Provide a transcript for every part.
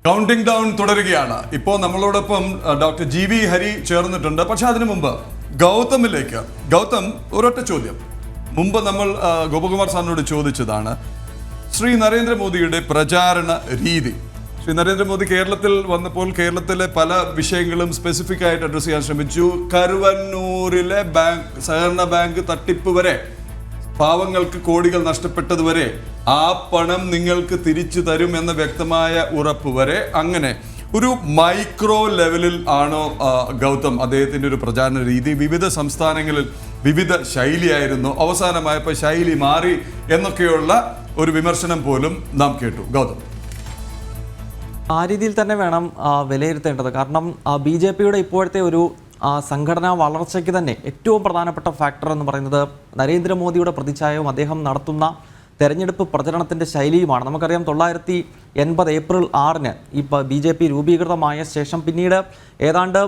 Counting down തുടരുകയാണ്. ഇപ്പോൾ നമ്മളോടൊപ്പം ഡോക്ടർ ജി വി ഹരി ചേർന്നിട്ടുണ്ട്. പക്ഷെ അതിനു മുമ്പ് ഗൗതമിലേക്ക്. ഗൗതം, ഒരൊറ്റ ചോദ്യം. മുമ്പ് നമ്മൾ ഗോപകുമാർ സാറിനോട് ചോദിച്ചതാണ് ശ്രീ നരേന്ദ്രമോദിയുടെ പ്രചാരണ രീതി. ശ്രീ നരേന്ദ്രമോദി കേരളത്തിൽ വന്നപ്പോൾ കേരളത്തിലെ പല വിഷയങ്ങളും സ്പെസിഫിക് ആയിട്ട് അഡ്രസ് ചെയ്യാൻ ശ്രമിച്ചു. കരുവന്നൂരിലെ സഹകരണ ബാങ്ക് തട്ടിപ്പ് വരെ, പാവങ്ങൾക്ക് കോടികൾ നഷ്ടപ്പെട്ടതുവരെ, ആ പണം നിങ്ങൾക്ക് തിരിച്ചു തരും എന്ന വ്യക്തമായ ഉറപ്പ് വരെ, അങ്ങനെ ഒരു മൈക്രോ ലെവലിൽ ആണോ ഗൗതം അദ്ദേഹത്തിൻ്റെ ഒരു പ്രചാരണ രീതി? വിവിധ സംസ്ഥാനങ്ങളിൽ വിവിധ ശൈലിയായിരുന്നു, അവസാനമായപ്പോൾ ശൈലി മാറി എന്നൊക്കെയുള്ള ഒരു വിമർശനം പോലും നാം കേട്ടു. ഗൗതം, ആ രീതിയിൽ തന്നെ വേണം വിലയിരുത്തേണ്ടത്. കാരണം BJPയുടെ ഇപ്പോഴത്തെ ഒരു സംഘടനാ വളർച്ചയ്ക്ക് തന്നെ ഏറ്റവും പ്രധാനപ്പെട്ട ഫാക്ടർ എന്ന് പറയുന്നത് നരേന്ദ്രമോദിയുടെ പ്രതിച്ഛായവും അദ്ദേഹം നടത്തുന്ന തെരഞ്ഞെടുപ്പ് പ്രചരണത്തിൻ്റെ ശൈലിയുമാണ്. നമുക്കറിയാം 1980 ഏപ്രിൽ 6-ന് ഈ BJP രൂപീകൃതമായ ശേഷം പിന്നീട് ഏതാണ്ട്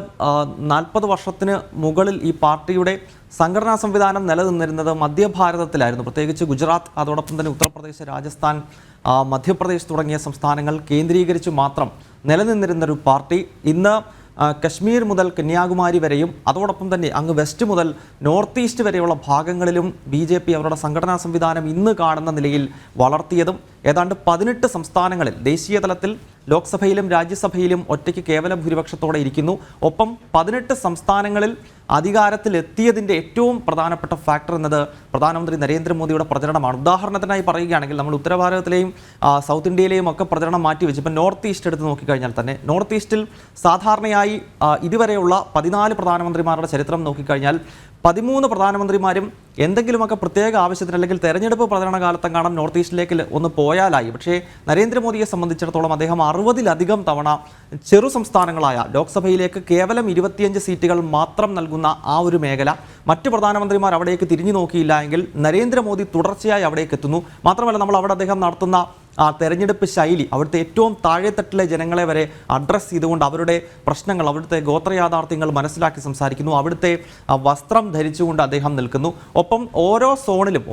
40 വർഷത്തിന് മുകളിൽ ഈ പാർട്ടിയുടെ സംഘടനാ സംവിധാനം നിലനിന്നിരുന്നത് മധ്യഭാരതത്തിലായിരുന്നു. പ്രത്യേകിച്ച് ഗുജറാത്ത്, അതോടൊപ്പം തന്നെ ഉത്തർപ്രദേശ്, രാജസ്ഥാൻ, മധ്യപ്രദേശ് തുടങ്ങിയ സംസ്ഥാനങ്ങൾ കേന്ദ്രീകരിച്ച് മാത്രം നിലനിന്നിരുന്നൊരു പാർട്ടി ഇന്ന് കശ്മീർ മുതൽ കന്യാകുമാരി വരെയും അതോടൊപ്പം തന്നെ അങ്ങ് വെസ്റ്റ് മുതൽ നോർത്ത് ഈസ്റ്റ് വരെയുള്ള ഭാഗങ്ങളിലും BJP അവരുടെ സംഘടനാ സംവിധാനം ഇന്ന് കാണുന്ന നിലയിൽ വളർത്തിയതും ഏതാണ്ട് 18 സംസ്ഥാനങ്ങളിൽ ദേശീയ തലത്തിൽ ലോക്സഭയിലും രാജ്യസഭയിലും ഒറ്റയ്ക്ക് കേവല ഭൂരിപക്ഷത്തോടെ ഇരിക്കുന്നു. ഒപ്പം 18 സംസ്ഥാനങ്ങളിൽ അധികാരത്തിലെത്തിയതിൻ്റെ ഏറ്റവും പ്രധാനപ്പെട്ട ഫാക്ടർ എന്നത് പ്രധാനമന്ത്രി നരേന്ദ്രമോദിയുടെ പ്രചരണമാണ്. ഉദാഹരണത്തിനായി പറയുകയാണെങ്കിൽ നമ്മൾ ഉത്തരഭാരതത്തിലെയും സൗത്ത് ഇന്ത്യയിലെയും ഒക്കെ പ്രചരണം മാറ്റിവെച്ച് ഇപ്പം നോർത്ത് ഈസ്റ്റ് എടുത്ത് നോക്കിക്കഴിഞ്ഞാൽ തന്നെ നോർത്ത് ഈസ്റ്റിൽ സാധാരണയായി ഇതുവരെയുള്ള 14 പ്രധാനമന്ത്രിമാരുടെ ചരിത്രം നോക്കിക്കഴിഞ്ഞാൽ 13 പ്രധാനമന്ത്രിമാരും എന്തെങ്കിലുമൊക്കെ പ്രത്യേക ആവശ്യത്തിന് അല്ലെങ്കിൽ തെരഞ്ഞെടുപ്പ് പ്രചരണ കാലത്തെങ്ങാനും നോർത്ത് ഈസ്റ്റിലേക്ക് ഒന്ന് പോയാലായി. പക്ഷേ നരേന്ദ്രമോദിയെ സംബന്ധിച്ചിടത്തോളം അദ്ദേഹം 60-ലധികം തവണ ചെറു സംസ്ഥാനങ്ങളായ ലോക്സഭയിലേക്ക് കേവലം 25 സീറ്റുകൾ മാത്രം നൽകുന്ന ആ ഒരു മേഖല, മറ്റ് പ്രധാനമന്ത്രിമാർ അവിടേക്ക് തിരിഞ്ഞു നോക്കിയില്ല എങ്കിൽ നരേന്ദ്രമോദി തുടർച്ചയായി അവിടേക്ക് എത്തുന്നു. മാത്രമല്ല നമ്മൾ അവിടെ അദ്ദേഹം നടത്തുന്ന തെരഞ്ഞെടുപ്പ് ശൈലി അവിടുത്തെ ഏറ്റവും താഴെത്തട്ടിലെ ജനങ്ങളെ വരെ അഡ്രസ്സ് ചെയ്തുകൊണ്ട് അവരുടെ പ്രശ്നങ്ങൾ, അവിടുത്തെ ഗോത്രയാഥാർത്ഥ്യങ്ങൾ മനസ്സിലാക്കി സംസാരിക്കുന്നു. അവിടുത്തെ വസ്ത്രം ധരിച്ചുകൊണ്ട് അദ്ദേഹം നിൽക്കുന്നു. ഒപ്പം ഓരോ സോണിലും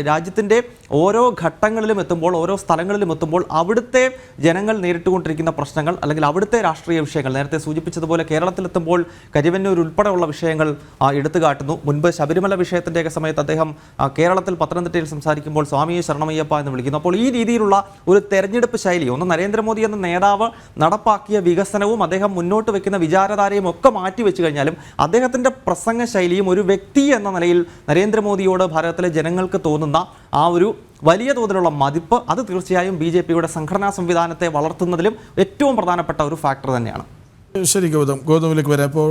രാജ്യത്തിൻ്റെ ഓരോ ഘട്ടങ്ങളിലും എത്തുമ്പോൾ, ഓരോ സ്ഥലങ്ങളിലും എത്തുമ്പോൾ അവിടുത്തെ ജനങ്ങൾ നേരിട്ടുകൊണ്ടിരിക്കുന്ന പ്രശ്നങ്ങൾ അല്ലെങ്കിൽ അവിടുത്തെ രാഷ്ട്രീയ വിഷയങ്ങൾ, നേരത്തെ സൂചിപ്പിച്ചതുപോലെ കേരളത്തിലെത്തുമ്പോൾ കരിവന്നൂർ ഉൾപ്പെടെയുള്ള വിഷയങ്ങൾ എടുത്തു കാട്ടുന്നു. മുൻപ് ശബരിമല വിഷയത്തിൻ്റെയൊക്കെ സമയത്ത് അദ്ദേഹം കേരളത്തിൽ പത്തനംതിട്ടയിൽ സംസാരിക്കുമ്പോൾ സ്വാമിയെ ശരണമയ്യപ്പ എന്ന് വിളിക്കുന്നു. അപ്പോൾ ഈ രീതിയിലുള്ള ഒരു തെരഞ്ഞെടുപ്പ് ശൈലി, ഒന്ന് നരേന്ദ്രമോദി എന്ന നേതാവ് നടപ്പാക്കിയ വികസനവും അദ്ദേഹം മുന്നോട്ട് വെക്കുന്ന വിചാരധാരയും ഒക്കെ മാറ്റിവെച്ചു കഴിഞ്ഞാലും അദ്ദേഹത്തിൻ്റെ പ്രസംഗ ശൈലിയും ഒരു വ്യക്തി എന്ന നിലയിൽ നരേന്ദ്രമോദിയോട് ഭാരതത്തിലെ ജനങ്ങൾക്ക് തോന്നുന്ന ആ ഒരു വലിയ തോതിലുള്ള മതിപ്പ്, അത് തീർച്ചയായും BJPയുടെ സംഘടനാ സംവിധാനത്തെ വളർത്തുന്നതിലും ഏറ്റവും പ്രധാനപ്പെട്ട ഒരു ഫാക്ടർ തന്നെയാണ്. ശരി ഗൗതമിലേക്ക് വരാം. ഇപ്പോൾ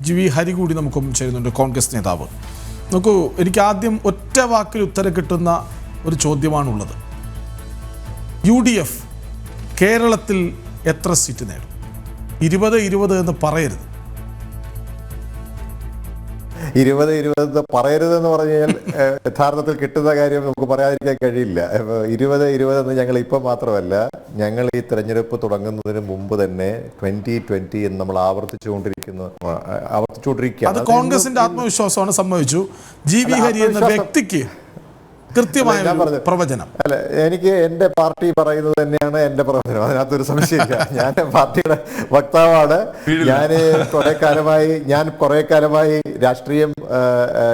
ജി വി ഹരി കൂടി നമുക്കൊപ്പം ചേരുന്നുണ്ട്, കോൺഗ്രസ് നേതാവ്. നോക്കൂ, എനിക്ക് ആദ്യം ഒറ്റ വാക്കിൽ ഉത്തരം കിട്ടുന്ന ഒരു ചോദ്യമാണുള്ളത്. UDF കേരളത്തിൽ എത്ര സീറ്റ് നേടും? 20-20 എന്ന് പറയരുത്. 20-20 പറയരുതെന്ന് പറഞ്ഞു കഴിഞ്ഞാൽ യഥാർത്ഥത്തിൽ കിട്ടുന്ന കാര്യം നമുക്ക് പറയാതിരിക്കാൻ കഴിയില്ല. 20-20 എന്ന് ഞങ്ങൾ ഇപ്പം മാത്രമല്ല, ഞങ്ങൾ ഈ തെരഞ്ഞെടുപ്പ് തുടങ്ങുന്നതിന് മുമ്പ് തന്നെ 2020 എന്ന് നമ്മൾ ആവർത്തിച്ചുകൊണ്ടിരിക്കുകയാണ്. അത് കോൺഗ്രസിന്റെ ആത്മവിശ്വാസമാണ്, സമ്മതിച്ചു. ജി വി ഹരി എന്ന വ്യക്തിക്ക് കൃത്യമായ പ്രവചനം അല്ല, എനിക്ക് എൻ്റെ പാർട്ടി പറയുന്നത് തന്നെയാണ് എൻ്റെ പ്രവചനം, അതിനകത്തൊരു സംശയമില്ല. ഞാൻ പാർട്ടിയുടെ വക്താവാണ്. ഞാൻ കുറെ കാലമായി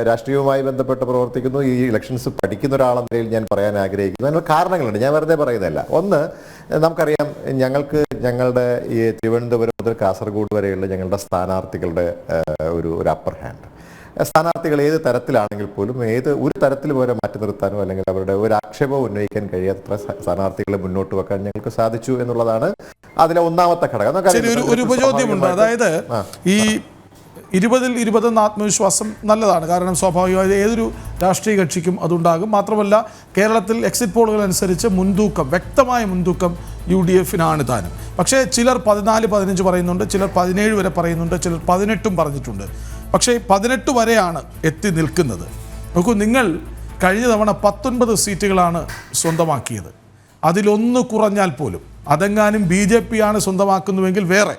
രാഷ്ട്രീയവുമായി ബന്ധപ്പെട്ട് പ്രവർത്തിക്കുന്നു. ഈ ഇലക്ഷൻസ് പഠിക്കുന്ന ഒരാളെന്ന നിലയിൽ ഞാൻ പറയാൻ ആഗ്രഹിക്കുന്നു. അതിനുള്ള കാരണങ്ങളുണ്ട്, ഞാൻ വെറുതെ പറയുന്നതല്ല. ഒന്ന്, നമുക്കറിയാം, ഞങ്ങളുടെ ഈ തിരുവനന്തപുരം മുതൽ കാസർഗോഡ് വരെയുള്ള ഞങ്ങളുടെ സ്ഥാനാർത്ഥികളുടെ ഒരു അപ്പർ ഹാൻഡ്. സ്ഥാനാർത്ഥികൾ ഏത് തരത്തിലാണെങ്കിൽ പോലും ഒരു തരത്തിൽ വരെ മാറ്റി നിർത്താനോ അല്ലെങ്കിൽ അവരുടെ ഒരു ആക്ഷേപവും ഉന്നയിക്കാൻ കഴിയാത്ത സ്ഥാനാർത്ഥികളെ മുന്നോട്ട് വെക്കാൻ ഞങ്ങൾക്ക് സാധിച്ചു എന്നുള്ളതാണ് അതിലെ ഒന്നാമത്തെ ഘടകം. ഒരു ഉപചോദ്യമുണ്ട്. അതായത് ഈ 20-20 എന്ന ആത്മവിശ്വാസം നല്ലതാണ്. കാരണം സ്വാഭാവികമായി ഏതൊരു രാഷ്ട്രീയ കക്ഷിക്കും അതുണ്ടാകും. മാത്രമല്ല, കേരളത്തിൽ എക്സിറ്റ് പോളുകൾ അനുസരിച്ച് വ്യക്തമായ മുൻതൂക്കം UDFനാണ് താനും. പക്ഷേ ചിലർ 14-15 പറയുന്നുണ്ട്, ചിലർ 17 വരെ പറയുന്നുണ്ട്, ചിലർ 18 പറഞ്ഞിട്ടുണ്ട്. പക്ഷേ 18 വരെയാണ് എത്തി നിൽക്കുന്നത്. നോക്കൂ, നിങ്ങൾ കഴിഞ്ഞ തവണ 19 സീറ്റുകളാണ് സ്വന്തമാക്കിയത്. അതിലൊന്ന് കുറഞ്ഞാൽ പോലും അതെങ്ങാനും BJP ആണ് സ്വന്തമാക്കുന്നുവെങ്കിൽ വേറെ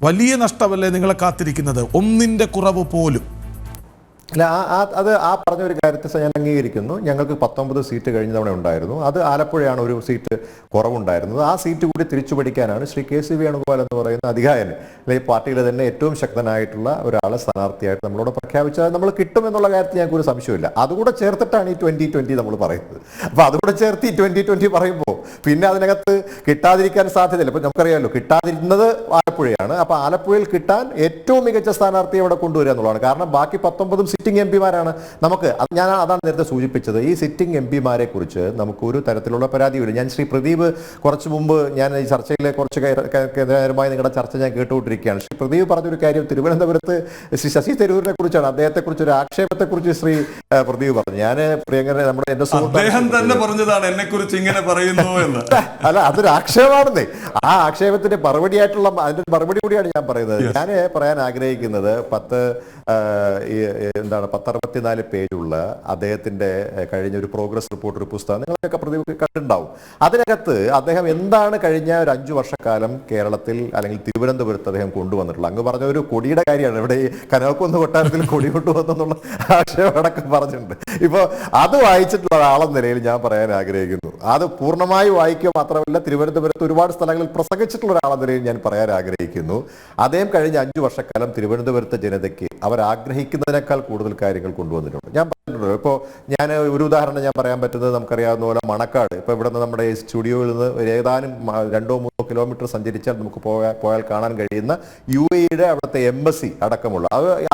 വലിയ നഷ്ടമല്ലേ നിങ്ങളെ കാത്തിരിക്കുന്നത്? ഒന്നിൻ്റെ കുറവ് പോലും. അല്ല അത് പറഞ്ഞൊരു കാര്യത്തെ ഞാൻ അംഗീകരിക്കുന്നു. ഞങ്ങൾക്ക് 19 സീറ്റ് കഴിഞ്ഞ തവണ ഉണ്ടായിരുന്നു. അത് ആലപ്പുഴയാണ് ഒരു സീറ്റ് കുറവുണ്ടായിരുന്നത്. ആ സീറ്റ് കൂടി തിരിച്ചു പിടിക്കാനാണ് ശ്രീ KC വേണുഗോപാൽ എന്ന് പറയുന്ന അധികായൻ അല്ലെങ്കിൽ പാർട്ടിയിലെ തന്നെ ഏറ്റവും ശക്തനായിട്ടുള്ള ഒരാളെ സ്ഥാനാർത്ഥിയായിട്ട് നമ്മളോട് പ്രഖ്യാപിച്ചാൽ നമ്മൾ കിട്ടുമെന്നുള്ള കാര്യത്തിൽ ഞങ്ങൾക്ക് ഒരു സംശയമില്ല. അതുകൂടെ ചേർത്തിട്ടാണ് ഈ 2020 നമ്മൾ പറയുന്നത്. അപ്പോൾ അതുകൂടെ ചേർത്ത് ഈ 2020 പറയുമ്പോൾ പിന്നെ അതിനകത്ത് കിട്ടാതിരിക്കാൻ സാധ്യതയില്ല. ഇപ്പം നമുക്കറിയാമല്ലോ, കിട്ടാതിരുന്നത് ആലപ്പുഴയാണ്. അപ്പോൾ ആലപ്പുഴയിൽ കിട്ടാൻ ഏറ്റവും മികച്ച സ്ഥാനാർത്ഥിയെ അവിടെ കൊണ്ടുവരിക എന്നുള്ളതാണ്. കാരണം ബാക്കി 19 സിറ്റിംഗ് എം പിമാരാണ്. നമുക്ക് അതാണ് നേരത്തെ സൂചിപ്പിച്ചത്. ഈ സിറ്റിംഗ് എം പിമാരെ കുറിച്ച് നമുക്ക് ഒരു തരത്തിലുള്ള പരാതിയില്ല. ഞാൻ ശ്രീ പ്രദീപ് കുറച്ച് മുമ്പ് ഞാൻ ഈ ചർച്ചയിലെ കുറച്ച് കേന്ദ്രമായി നിങ്ങളുടെ ചർച്ച ഞാൻ കേട്ടുകൊണ്ടിരിക്കുകയാണ്. ശ്രീ പ്രദീപ് പറഞ്ഞൊരു കാര്യം തിരുവനന്തപുരത്ത് ശ്രീ ശശി തരൂരിനെ കുറിച്ചാണ്. അദ്ദേഹത്തെക്കുറിച്ച് ഒരു ആക്ഷേപത്തെക്കുറിച്ച് ശ്രീ പ്രദീപ് പറഞ്ഞു. ഞാൻ പ്രിയങ്കരനെ നമ്മുടെ എന്റെ അദ്ദേഹം തന്നെ പറഞ്ഞതാണ് എന്നെ കുറിച്ച് ഇങ്ങനെ പറയുന്നു എന്ന്. അല്ല, അതൊരു ആക്ഷേപമാണെന്നേ. ആ ആക്ഷേപത്തിന്റെ മറുപടിയായിട്ടുള്ള അതിന്റെ മറുപടി കൂടിയാണ് ഞാൻ പറയുന്നത്. ഞാൻ പറയാൻ ആഗ്രഹിക്കുന്നത് 1064 പേജുള്ള അദ്ദേഹത്തിന്റെ കഴിഞ്ഞ ഒരു പ്രോഗ്രസ് റിപ്പോർട്ട്, ഒരു പുസ്തകം നിങ്ങളൊക്കെ പ്രതിനിധി കണ്ടിട്ടുണ്ടാവും. അതിനകത്ത് അദ്ദേഹം എന്താണ് കഴിഞ്ഞ ഒരു 5 വർഷക്കാലം കേരളത്തിൽ അല്ലെങ്കിൽ തിരുവനന്തപുരത്ത് അദ്ദേഹം കൊണ്ടുവന്നിട്ടുള്ളത്. അങ്ങ് പറഞ്ഞ ഒരു കൊടിയുടെ കാര്യമാണ്. ഇവിടെ ഈ കനകക്കുന്ന് കൊട്ടാരത്തിൽ കൊടി കൊണ്ടുവന്നെന്നുള്ള ആക്ഷേപം അടക്കം പറഞ്ഞിട്ടുണ്ട്. ഇപ്പോൾ അത് വായിച്ചിട്ടുള്ള ഒരാളെന്ന നിലയിൽ ഞാൻ പറയാൻ ആഗ്രഹിക്കുന്നു. അത് പൂർണ്ണമായി വായിക്കുക മാത്രമല്ല, തിരുവനന്തപുരത്ത് ഒരുപാട് സ്ഥലങ്ങളിൽ പ്രസംഗിച്ചിട്ടുള്ള ഒരാളെന്ന നിലയിൽ ഞാൻ പറയാൻ ആഗ്രഹിക്കുന്നു. അദ്ദേഹം കഴിഞ്ഞ 5 വർഷക്കാലം തിരുവനന്തപുരത്തെ ജനതയ്ക്ക് അവർ ആഗ്രഹിക്കുന്നതിനേക്കാൾ കൂടുതൽ കാര്യങ്ങൾ കൊണ്ടുവന്നിട്ടുണ്ട്. ഞാൻ പറഞ്ഞിട്ടുണ്ട്. ഇപ്പോൾ ഞാൻ ഒരു ഉദാഹരണം ഞാൻ പറയാൻ പറ്റുന്നത്, നമുക്കറിയാവുന്ന പോലെ മണക്കാട്. ഇപ്പോൾ ഇവിടെ നിന്ന് നമ്മുടെ ഈ സ്റ്റുഡിയോയിൽ നിന്ന് ഏതാനും 2-3 കിലോമീറ്റർ സഞ്ചരിച്ചാൽ നമുക്ക് പോയാൽ കാണാൻ കഴിയുന്ന UAE-യുടെ അവിടുത്തെ എംബസി അടക്കമുള്ള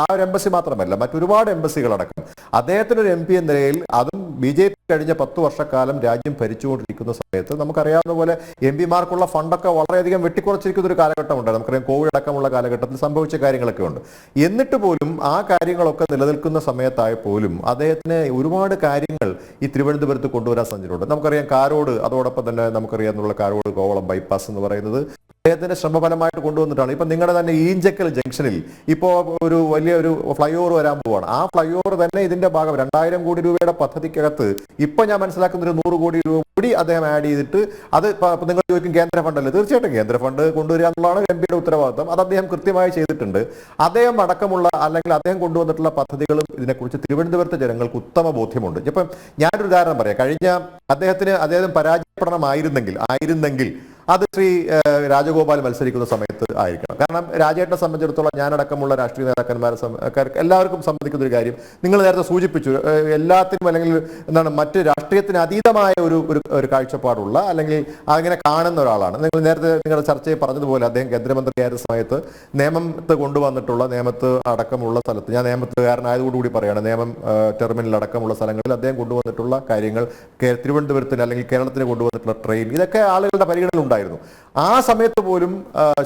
ആ ഒരു എംബസി മാത്രമല്ല, മറ്റൊരുപാട് എംബസികൾ അടക്കം അദ്ദേഹത്തിനൊരു MP എന്ന നിലയിൽ, അതും BJP കഴിഞ്ഞ 10 വർഷക്കാലം രാജ്യം ഭരിച്ചുകൊണ്ടിരിക്കുന്ന സമയത്ത് നമുക്കറിയാവുന്ന പോലെ MP-മാർക്കുള്ള ഫണ്ടൊക്കെ വളരെയധികം വെട്ടിക്കുറച്ചിരിക്കുന്ന ഒരു കാലഘട്ടം ഉണ്ട്. നമുക്കറിയാം, കോവിഡ് അടക്കമുള്ള കാലഘട്ടത്തിൽ സംഭവിച്ച കാര്യങ്ങളൊക്കെ ഉണ്ട്. എന്നിട്ട് പോലും ആ കാര്യങ്ങളൊക്കെ നിലനിൽക്കുന്ന സമയത്തായപ്പോലും അദ്ദേഹത്തിന് ഒരുപാട് കാര്യങ്ങൾ ഈ തിരുവനന്തപുരത്ത് കൊണ്ടുവരാൻ സാധിച്ചിട്ടുണ്ട്. നമുക്കറിയാം കാരോട്, അതോടൊപ്പം തന്നെ നമുക്കറിയാവുന്ന കാരോട് കോവളം ബൈപ്പാസ് എന്ന് പറയുന്നത് അദ്ദേഹത്തിന്റെ ശ്രമഫലമായിട്ട് കൊണ്ടുവന്നിട്ടാണ്. ഇപ്പൊ നിങ്ങളുടെ തന്നെ ഈഞ്ചക്കൽ ജംഗ്ഷനിൽ ഇപ്പോൾ ഒരു വലിയൊരു ഫ്ലൈ ഓവർ വരാൻ പോവാണ്. ആ ഫ്ലൈ ഓവർ തന്നെ ഇതിന്റെ ഭാഗം 2000 കോടി രൂപയുടെ പദ്ധതിക്കകത്ത് ഇപ്പൊ ഞാൻ മനസ്സിലാക്കുന്ന ഒരു 100 കോടി രൂപ കൂടി അദ്ദേഹം ആഡ് ചെയ്തിട്ട്, അത് നിങ്ങൾ ചോദിക്കും കേന്ദ്ര ഫണ്ടല്ലേ? തീർച്ചയായിട്ടും കേന്ദ്ര ഫണ്ട് കൊണ്ടുവരിക എന്നുള്ളതാണ് MP-യുടെ ഉത്തരവാദിത്തം. അത് അദ്ദേഹം കൃത്യമായി ചെയ്തിട്ടുണ്ട്. അദ്ദേഹം അടക്കമുള്ള അല്ലെങ്കിൽ അദ്ദേഹം കൊണ്ടുവന്നിട്ടുള്ള പദ്ധതികളും ഇതിനെക്കുറിച്ച് തിരുവനന്തപുരത്തെ ജനങ്ങൾക്ക് ഉത്തമ ബോധ്യമുണ്ട്. ഇപ്പം ഞാനൊരു ഉദാഹരണം പറയാം. കഴിഞ്ഞ അദ്ദേഹം പരാജയപ്പെടണമായിരുന്നെങ്കിൽ അത് ശ്രീ രാജഗോപാൽ മത്സരിക്കുന്ന സമയത്ത് ആയിരിക്കണം. കാരണം രാജേട്ടനെ സംബന്ധിച്ചിടത്തോളം, ഞാനടക്കമുള്ള രാഷ്ട്രീയ എല്ലാവർക്കും സംബന്ധിക്കുന്ന ഒരു കാര്യം നിങ്ങൾ നേരത്തെ സൂചിപ്പിച്ചു. എല്ലാത്തിനും അല്ലെങ്കിൽ മറ്റ് രാഷ്ട്രീയത്തിന് അതീതമായ ഒരു കാഴ്ചപ്പാടുള്ള അല്ലെങ്കിൽ അങ്ങനെ കാണുന്ന ഒരാളാണ്. നിങ്ങൾ നേരത്തെ നിങ്ങളുടെ ചർച്ചയിൽ പറഞ്ഞതുപോലെ അദ്ദേഹം കേന്ദ്രമന്ത്രിയായിരുന്ന സമയത്ത് നേമത്ത് കൊണ്ടുവന്നിട്ടുള്ള, നേമത്ത് അടക്കമുള്ള സ്ഥലത്ത്, ഞാൻ നേമത്തുകാരനായതുകൊണ്ടുകൂടി പറയുകയാണ്, നേമം ടെർമിനൽ അടക്കമുള്ള സ്ഥലങ്ങളിൽ അദ്ദേഹം കൊണ്ടുവന്നിട്ടുള്ള കാര്യങ്ങൾ, തിരുവനന്തപുരത്തിന് അല്ലെങ്കിൽ കേരളത്തിന് കൊണ്ടുവന്നിട്ടുള്ള ട്രെയിൻ, ഇതൊക്കെ ആളുകളുടെ പരിഗണനയിലുണ്ടായിരുന്നു. ആ സമയത്ത് പോലും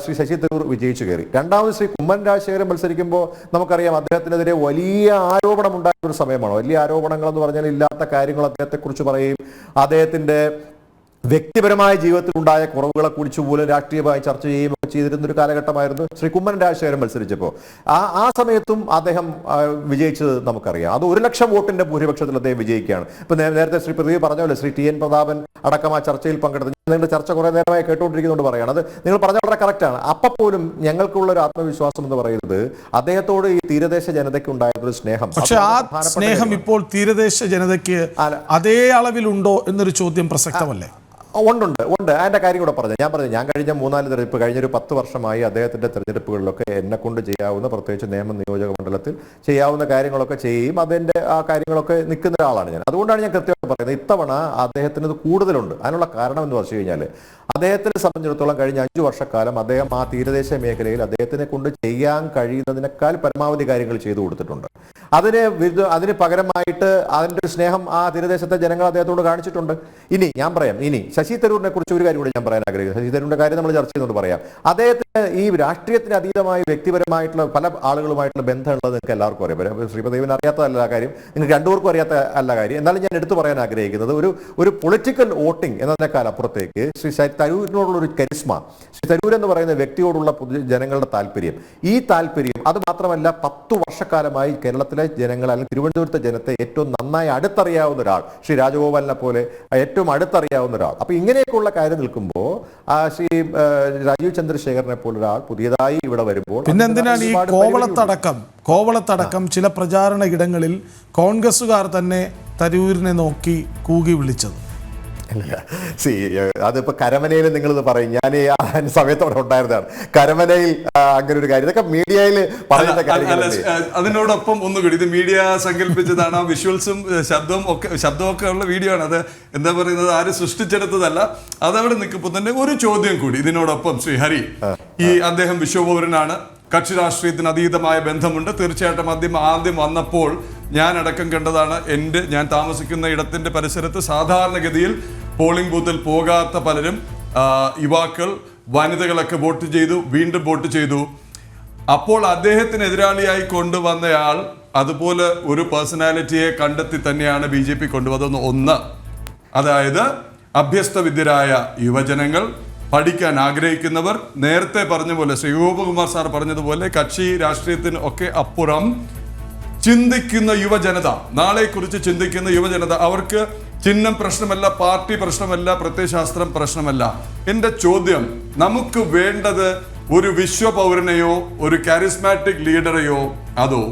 ശ്രീ ശശി തരൂർ വിജയിച്ചു കയറി. രണ്ടാമത് ശ്രീ കുമ്മൻ രാജശേഖരൻ മത്സരിക്കുമ്പോൾ നമുക്കറിയാം അദ്ദേഹത്തിനെതിരെ വലിയ ആരോപണം ഉണ്ടായിരുന്ന ഒരു സമയമാണ്. വലിയ ആരോപണങ്ങൾ എന്ന് പറഞ്ഞാൽ ഇല്ലാത്ത കാര്യങ്ങൾ അദ്ദേഹത്തെക്കുറിച്ച് പറയുകയും അദ്ദേഹത്തിന്റെ വ്യക്തിപരമായ ജീവിതത്തിൽ ഉണ്ടായ കുറവുകളെ കുറിച്ച് പോലും രാഷ്ട്രീയമായി ചർച്ച ചെയ്യുകയും ഒക്കെ ചെയ്തിരുന്ന ഒരു കാലഘട്ടമായിരുന്നു ശ്രീ കുമ്മൻ രാജശേഖരൻ മത്സരിച്ചപ്പോൾ. ആ സമയത്തും അദ്ദേഹം വിജയിച്ചത് നമുക്കറിയാം. അത് 1 ലക്ഷം വോട്ടിന്റെ ഭൂരിപക്ഷത്തിൽ അദ്ദേഹം വിജയിക്കുകയാണ്. ഇപ്പൊ നേരത്തെ ശ്രീ പ്രദീപ് പറഞ്ഞ പോലെ ശ്രീ TN പ്രതാപൻ അടക്കം ആ ചർച്ചയിൽ പങ്കെടുത്ത്, നിങ്ങളുടെ ചർച്ച കുറെ നേരമായി കേട്ടുകൊണ്ടിരിക്കുന്നതുകൊണ്ട് പറയുകയാണ്, അത് നിങ്ങൾ പറഞ്ഞ വളരെ കറക്റ്റാണ്. അപ്പം പോലും ഞങ്ങൾക്കുള്ള ഒരു ആത്മവിശ്വാസം എന്ന് പറയുന്നത് അദ്ദേഹത്തോട് ഈ തീരദേശ ജനതയ്ക്ക് ഉണ്ടായിരുന്ന ഒരു സ്നേഹം. പക്ഷെ ആ സ്നേഹം ഇപ്പോൾ തീരദേശ ജനതയ്ക്ക് അതേ അളവിലുണ്ടോ എന്നൊരു ചോദ്യം പ്രസക്തമല്ലേ? ഉണ്ട്. അതിന്റെ കാര്യം കൂടെ പറഞ്ഞു. ഞാൻ കഴിഞ്ഞ 3-4 തെരഞ്ഞെടുപ്പ്, കഴിഞ്ഞൊരു 10 വർഷമായി അദ്ദേഹത്തിന്റെ തെരഞ്ഞെടുപ്പുകളിലൊക്കെ എന്നെ കൊണ്ട് ചെയ്യാവുന്ന, പ്രത്യേകിച്ച് നേമം നിയോജക മണ്ഡലത്തിൽ ചെയ്യാവുന്ന കാര്യങ്ങളൊക്കെ ചെയ്യും. അതിന്റെ ആ കാര്യങ്ങളൊക്കെ നിൽക്കുന്ന ഒരാളാണ് ഞാൻ. അതുകൊണ്ടാണ് ഞാൻ കൃത്യമായി പറയുന്നത്, ഇത്തവണ അദ്ദേഹത്തിന് ഇത് കൂടുതലുണ്ട്. അതിനുള്ള കാരണം എന്ന് പറഞ്ഞു കഴിഞ്ഞാൽ, അദ്ദേഹത്തിനെ സംബന്ധിച്ചിടത്തോളം കഴിഞ്ഞ 5 വർഷക്കാലം അദ്ദേഹം ആ തീരദേശ മേഖലയിൽ അദ്ദേഹത്തിനെ കൊണ്ട് ചെയ്യാൻ കഴിയുന്നതിനേക്കാൾ പരമാവധി കാര്യങ്ങൾ ചെയ്തു കൊടുത്തിട്ടുണ്ട്. അതിന് പകരമായിട്ട് അതിന്റെ ഒരു സ്നേഹം ആ തീരദേശത്തെ ജനങ്ങൾ അദ്ദേഹത്തോട് കാണിച്ചിട്ടുണ്ട്. ഇനി ഞാൻ പറയാം, ശശി തരൂരിനെ കുറിച്ച് ഒരു കാര്യം കൂടി ഞാൻ പറയാൻ ആഗ്രഹിക്കുന്നു. ശശി തരൂരിന്റെ കാര്യം നമ്മൾ ചർച്ച ചെയ്യുന്നുണ്ട് പറയാം. അദ്ദേഹത്തിന് ഈ രാഷ്ട്രീയത്തിന് അതീതമായി വ്യക്തിപരമായിട്ടുള്ള പല ആളുകളുമായിട്ടുള്ള ബന്ധമുള്ളത് നിങ്ങൾക്ക് എല്ലാവർക്കും അറിയാം. ശ്രീപദേവിന് അറിയാത്തതല്ല കാര്യം, നിങ്ങൾക്ക് രണ്ടുപേർക്കും അറിയാത്ത അല്ല കാര്യം. എന്നാലും ഞാൻ എടുത്തു പറയാൻ ആഗ്രഹിക്കുന്നത്, ഒരു പൊളിറ്റിക്കൽ വോട്ടിംഗ് എന്നതിനേക്കാൾ അപ്പുറത്തേക്ക് ശ്രീ തരൂരിനോടുള്ള ഒരു കരിസ്മ, ശ്രീ തരൂർ എന്ന് പറയുന്ന വ്യക്തിയോടുള്ള ജനങ്ങളുടെ താല്പര്യം, ഈ താല്പര്യം അത് മാത്രമല്ല 10 വർഷക്കാലമായി കേരളത്തിലെ ജനങ്ങൾ അല്ലെങ്കിൽ തിരുവനന്തപുരത്തെ ജനത്തെ ഏറ്റവും നന്നായി അടുത്തറിയാവുന്ന ഒരാൾ, ശ്രീ രാജഗോപാലിനെ പോലെ ഏറ്റവും അടുത്തറിയാവുന്ന ഒരാൾ. അപ്പൊ ഇങ്ങനെയൊക്കെയുള്ള കാര്യം നിൽക്കുമ്പോൾ ശ്രീ രാജീവ് ചന്ദ്രശേഖരനെ പോലൊരാൾ പുതിയതായി ഇവിടെ വരുമ്പോൾ പിന്നെ എന്തിനാണ് ഈ കോവളത്തടക്കം ചില പ്രചാരണ ഇടങ്ങളിൽ കോൺഗ്രസ്സുകാർ തന്നെ തരൂരിനെ നോക്കി കൂകി വിളിച്ചത്? അതിപ്പോ കരമനയിൽ നിങ്ങളിത് പറയും. ഞാൻ ആ സമയത്തോടെ ഉണ്ടായിരുന്നതാണ്. കരമനയിൽ അങ്ങനെ ഒരു കാര്യം, ഇതൊക്കെ മീഡിയയിൽ പറയുന്ന കാര്യങ്ങൾ. അതിനോടൊപ്പം ഒന്നുകൂടി, ഇത് മീഡിയ സങ്കല്പിച്ചതാണ്. ആ വിഷ്വൽസും ശബ്ദമൊക്കെ ഉള്ള വീഡിയോ ആണ്. അത് എന്താ പറയുന്നത്, ആരും സൃഷ്ടിച്ചെടുത്തതല്ല. അതവിടെ നിൽക്കുമ്പോൾ തന്നെ ഒരു ചോദ്യം കൂടി ഇതിനോടൊപ്പം. ശ്രീ ഹരി, ഈ അദ്ദേഹം വിശ്വപൗരനാണ്, കക്ഷി രാഷ്ട്രീയത്തിന് അതീതമായ ബന്ധമുണ്ട്. തീർച്ചയായിട്ടും ആദ്യം വന്നപ്പോൾ ഞാൻ അടക്കം കണ്ടതാണ്. ഞാൻ താമസിക്കുന്ന ഇടത്തിന്റെ പരിസരത്ത് സാധാരണഗതിയിൽ പോളിംഗ് ബൂത്തിൽ പോകാത്ത പലരും, യുവാക്കൾ, വനിതകളൊക്കെ വോട്ട് ചെയ്തു, വീണ്ടും വോട്ട് ചെയ്തു. അപ്പോൾ അദ്ദേഹത്തിന് എതിരാളിയായി കൊണ്ടുവന്നയാൾ അതുപോലെ ഒരു പേഴ്സണാലിറ്റിയെ കണ്ടെത്തി തന്നെയാണ് BJP കൊണ്ടുവന്നത്. ഒന്ന്, അതായത് അഭ്യസ്തവിദ്യരായ യുവജനങ്ങൾ, പഠിക്കാൻ ആഗ്രഹിക്കുന്നവർ, നേരത്തെ പറഞ്ഞ പോലെ ശ്രീ ഗോപകുമാർ സാർ പറഞ്ഞതുപോലെ കക്ഷി രാഷ്ട്രീയത്തിന് ഒക്കെ അപ്പുറം ചിന്തിക്കുന്ന യുവജനത, നാളെക്കുറിച്ച് ചിന്തിക്കുന്ന യുവജനത. അവർക്ക് ചിഹ്നം പ്രശ്നമല്ല, പാർട്ടി പ്രശ്നമല്ല, പ്രത്യയശാസ്ത്രം പ്രശ്നമല്ല. എൻ്റെ ചോദ്യം, നമുക്ക് വേണ്ടത് ഒരു വിശ്വപൗരനെയോ ഒരു കാരിസ്മാറ്റിക് ലീഡറെയോ അതോ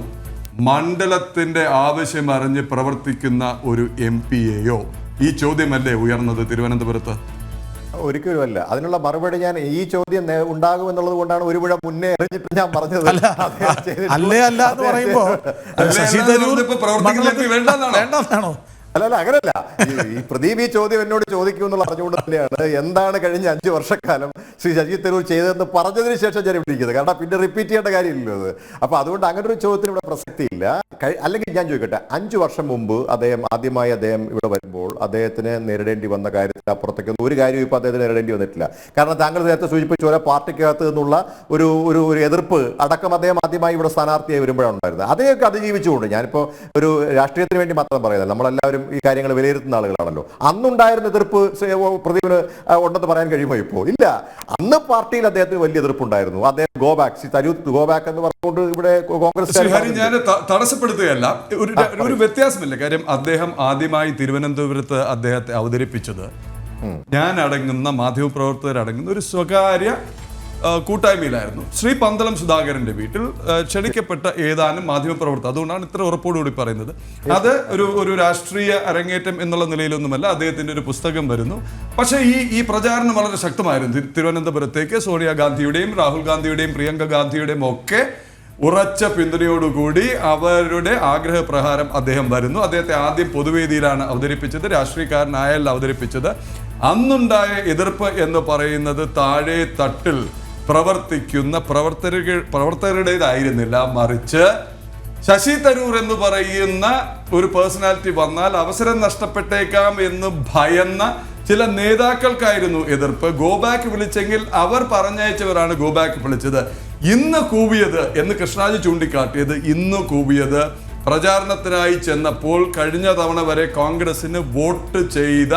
മണ്ഡലത്തിന്റെ ആവശ്യം അറിഞ്ഞ് പ്രവർത്തിക്കുന്ന ഒരു MP-യെയോ? ഈ ചോദ്യമല്ലേ ഉയർന്നത് തിരുവനന്തപുരത്ത്? ഒരിക്കലുമല്ല. അതിനുള്ള മറുപടി ഞാൻ ഈ ചോദ്യം ഉണ്ടാകുമെന്നുള്ളത് കൊണ്ടാണ് ഒരു പുഴ മുന്നേ എറിഞ്ഞിട്ട് ഞാൻ പറഞ്ഞത്. അല്ലേ അല്ല എന്ന് പറയുമ്പോ ശശി തരൂർ വേണ്ടെന്നാണോ? അല്ല, അങ്ങനല്ല. ഈ പ്രദീപ് ഈ ചോദ്യം എന്നോട് ചോദിക്കുമെന്നുള്ള അറിഞ്ഞുകൊണ്ട് തന്നെയാണ് എന്താണ് കഴിഞ്ഞ 5 വർഷക്കാലം ശ്രീ ശശി തരൂർ ചെയ്തതെന്ന് പറഞ്ഞതിന് ശേഷം ഞാൻ വിളിക്കുന്നത്. കാരണം പിന്നെ റിപ്പീറ്റ് ചെയ്യേണ്ട കാര്യമില്ലല്ലോ അത്. അപ്പൊ അതുകൊണ്ട് അങ്ങനെ ഒരു ചോദ്യത്തിന് ഇവിടെ പ്രസക്തിയില്ല. അല്ലെങ്കിൽ ഞാൻ ചോദിക്കട്ടെ, 5 വർഷം മുമ്പ് ആദ്യമായി അദ്ദേഹം ഇവിടെ വരുമ്പോൾ അദ്ദേഹത്തിന് നേരിടേണ്ടി വന്ന കാര്യത്തിൽ അപ്പുറത്തേക്കൊന്നും ഒരു കാര്യം ഇപ്പോൾ അദ്ദേഹത്തിന് നേരിടേണ്ടി വന്നിട്ടില്ല. കാരണം താങ്കൾ നേരത്തെ സൂചിപ്പിച്ച പോലെ പാർട്ടിക്കകത്ത് നിന്നുള്ള ഒരു എതിർപ്പ് അടക്കം അദ്ദേഹം ആദ്യമായി ഇവിടെ സ്ഥാനാർത്ഥിയായി വരുമ്പോഴാണ് ഉണ്ടായിരുന്നത്. അതൊക്കെ അതിജീവിച്ചുകൊണ്ട്, ഞാനിപ്പോൾ ഒരു രാഷ്ട്രീയത്തിന് വേണ്ടി മാത്രം പറയുന്നത്, നമ്മളെല്ലാവരും ഈ കാര്യങ്ങൾ വിലയിരുത്തുന്ന ആളുകളാണല്ലോ. അന്നുണ്ടായിരുന്ന എതിർപ്പ് പ്രദീപിന് ഉണ്ടെന്ന് പറയാൻ കഴിയുമോ? ഇപ്പോൾ ഇല്ല. അന്ന് പാർട്ടിയിൽ അദ്ദേഹത്തിന് വലിയ എതിർപ്പുണ്ടായിരുന്നു. അദ്ദേഹം ഗോ ബാക്ക് എന്ന് പറഞ്ഞുകൊണ്ട് ഇവിടെ കോൺഗ്രസ് ഞാൻ തടസ്സപ്പെടുത്തുകയല്ല, ഒരു വ്യത്യാസമില്ല. കാര്യം അദ്ദേഹം ആദ്യമായി തിരുവനന്തപുരത്ത് അദ്ദേഹത്തെ അവതരിപ്പിച്ചത് ഞാൻ അടങ്ങുന്ന മാധ്യമപ്രവർത്തകരടങ്ങുന്ന ഒരു സ്വകാര്യ കൂട്ടായ്മയിലായിരുന്നു. ശ്രീ പന്തളം സുധാകരന്റെ വീട്ടിൽ ക്ഷണിക്കപ്പെട്ട ഏതാനും മാധ്യമപ്രവർത്തകർ. അതുകൊണ്ടാണ് ഇത്ര ഉറപ്പോടുകൂടി പറയുന്നത്. അത് ഒരു രാഷ്ട്രീയ അരങ്ങേറ്റം എന്നുള്ള നിലയിലൊന്നുമല്ല. അദ്ദേഹത്തിന്റെ ഒരു പുസ്തകം വരുന്നു. പക്ഷേ ഈ പ്രചാരണം വളരെ ശക്തമായിരുന്നു. തിരുവനന്തപുരത്തേക്ക് സോണിയാഗാന്ധിയുടെയും രാഹുൽ ഗാന്ധിയുടെയും പ്രിയങ്ക ഗാന്ധിയുടെയും ഒക്കെ ഉറച്ച പിന്തുണയോടുകൂടി അവരുടെ ആഗ്രഹപ്രകാരം അദ്ദേഹം വരുന്നു. അദ്ദേഹത്തെ ആദ്യം പൊതുവേദിയിലാണ് അവതരിപ്പിച്ചത്, രാഷ്ട്രീയക്കാരനായല്ല അവതരിപ്പിച്ചത്. അന്നുണ്ടായ എതിർപ്പ് എന്ന് പറയുന്നത് താഴെ തട്ടിൽ പ്രവർത്തിക്കുന്ന പ്രവർത്തകരുടേതായിരുന്നില്ല, മറിച്ച് ശശി തരൂർ എന്ന് പറയുന്ന ഒരു പേഴ്സണാലിറ്റി വന്നാൽ അവസരം നഷ്ടപ്പെട്ടേക്കാം എന്ന് ഭയന്ന ചില നേതാക്കൾക്കായിരുന്നു എതിർപ്പ്. ഗോബാക്ക് വിളിച്ചെങ്കിൽ അവർ പറഞ്ഞയച്ചവരാണ് ഗോബാക്ക് വിളിച്ചത്. ഇന്ന് കൂവിയത് എന്ന് കൃഷ്ണാജി ചൂണ്ടിക്കാട്ടിയത്, ഇന്ന് കൂവിയത് പ്രചാരണത്തിനായി ചെന്നപ്പോൾ കഴിഞ്ഞ തവണ വരെ കോൺഗ്രസിന് വോട്ട് ചെയ്ത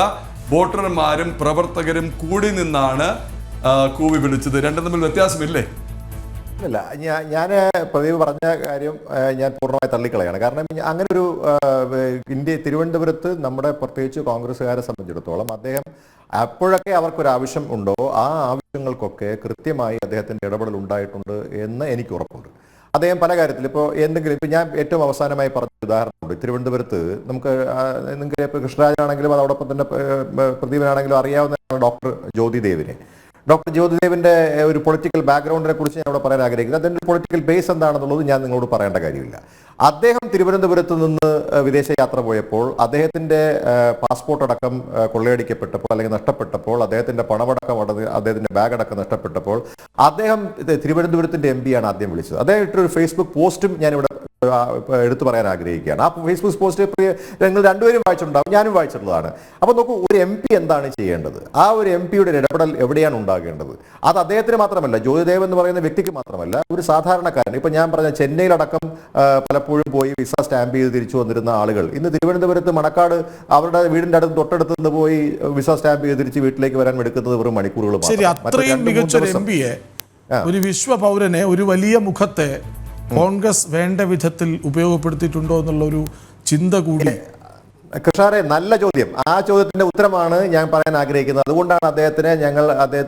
വോട്ടർമാരും പ്രവർത്തകരും കൂടി നിന്നാണ് കൂവി വിളിച്ചത്. രണ്ടും തമ്മിൽ വ്യത്യാസമില്ലേ? ഇല്ല, ഞാൻ പ്രദീപ് പറഞ്ഞ കാര്യം ഞാൻ പൂർണ്ണമായി തള്ളിക്കളയാണ്. കാരണം അങ്ങനെ ഒരു തിരുവനന്തപുരത്ത് നമ്മുടെ പ്രത്യേകിച്ച് കോൺഗ്രസ്സുകാരെ സംബന്ധിച്ചിടത്തോളം അദ്ദേഹം അപ്പോഴൊക്കെ അവർക്കൊരാവശ്യം ഉണ്ടോ ആ ആവശ്യങ്ങൾക്കൊക്കെ കൃത്യമായി അദ്ദേഹത്തിൻ്റെ ഇടപെടൽ ഉണ്ടായിട്ടുണ്ട് എന്ന് എനിക്ക് ഉറപ്പുണ്ട്. അദ്ദേഹം പല കാര്യത്തിൽ ഇപ്പോൾ ഞാൻ ഏറ്റവും അവസാനമായി പറഞ്ഞ ഉദാഹരണമുണ്ട്. തിരുവനന്തപുരത്ത് നിങ്ങൾക്ക് ഇപ്പോൾ കൃഷ്ണരാജാണെങ്കിലും അതോടൊപ്പം തന്നെ പ്രദീപനാണെങ്കിലും അറിയാവുന്ന ഡോക്ടർ ജ്യോതിദേവിന്റെ ഒരു പൊളിറ്റിക്കൽ ബാക്ക്ഗ്രൗണ്ടിനെ കുറിച്ച് ഞാൻ ഇവിടെ പറയാൻ ആഗ്രഹിക്കുന്നത്. അതിൻ്റെ പൊളിറ്റിക്കൽ ബേസ് എന്താണെന്നുള്ളത് ഞാൻ നിങ്ങളോട് പറയേണ്ട കാര്യമില്ല. അദ്ദേഹം തിരുവനന്തപുരത്ത് നിന്ന് വിദേശയാത്ര പോയപ്പോൾ അദ്ദേഹത്തിന്റെ പാസ്പോർട്ട് അടക്കം കൊള്ളയടിക്കപ്പെട്ടപ്പോൾ അല്ലെങ്കിൽ നഷ്ടപ്പെട്ടപ്പോൾ, അദ്ദേഹത്തിന്റെ പണമടക്കം അദ്ദേഹത്തിന്റെ ബാഗ് അടക്കം നഷ്ടപ്പെട്ടപ്പോൾ അദ്ദേഹം തിരുവനന്തപുരത്തിന്റെ MP ആണ് ആദ്യം വിളിച്ചത്. അദ്ദേഹം ഇട്ടൊരു ഫേസ്ബുക്ക് പോസ്റ്റും ഞാനിവിടെ എടുത്തു പറയാൻ ആഗ്രഹിക്കുകയാണ്. ആ ഫേസ്ബുക്ക് പോസ്റ്റ് നിങ്ങൾ രണ്ടുപേരും വായിച്ചിട്ടുണ്ടാവും, ഞാനും വായിച്ചിട്ടുള്ളതാണ്. അപ്പോൾ നോക്കൂ, ഒരു MP എന്താണ് ചെയ്യേണ്ടത്? ആ ഒരു MP-യുടെ ഇടപെടൽ എവിടെയാണ് ഉണ്ടാകേണ്ടത്? അത് അദ്ദേഹത്തിന് മാത്രമല്ല, ജ്യോതിദേവ് എന്ന് പറയുന്ന വ്യക്തിക്ക് മാത്രമല്ല, ഒരു സാധാരണക്കാരൻ. ഇപ്പൊ ഞാൻ പറഞ്ഞ ചെന്നൈയിലടക്കം പലപ്പോഴും പോയി വിസ സ്റ്റാമ്പ് ചെയ്ത് തിരിച്ചു വന്നിരുന്ന ആളുകൾ ഇന്ന് തിരുവനന്തപുരത്ത് മണക്കാട് അവരുടെ വീടിന്റെ അടുത്ത് തൊട്ടടുത്ത് നിന്ന് പോയി വിസ സ്റ്റാമ്പ് ചെയ്ത് തിരിച്ച് വീട്ടിലേക്ക് വരാൻ എടുക്കുന്നത് വെറും മണിക്കൂറുകൾ ശരി. അത്രയും മികച്ചൊരു MP-യെ, ഒരു വിശ്വപൗരനെ, ഒരു വലിയ മുഖത്തെ കോൺഗ്രസ് വേണ്ട വിധത്തിൽ ഉപയോഗപ്പെടുത്തിയിട്ടുണ്ടോ എന്നുള്ള ഒരു ചിന്ത കൂടി കൃഷ്ണാരെ, നല്ല ചോദ്യം. ആ ചോദ്യത്തിന്റെ ഉത്തരമാണ് ഞാൻ പറയാൻ ആഗ്രഹിക്കുന്നത്. അതുകൊണ്ടാണ്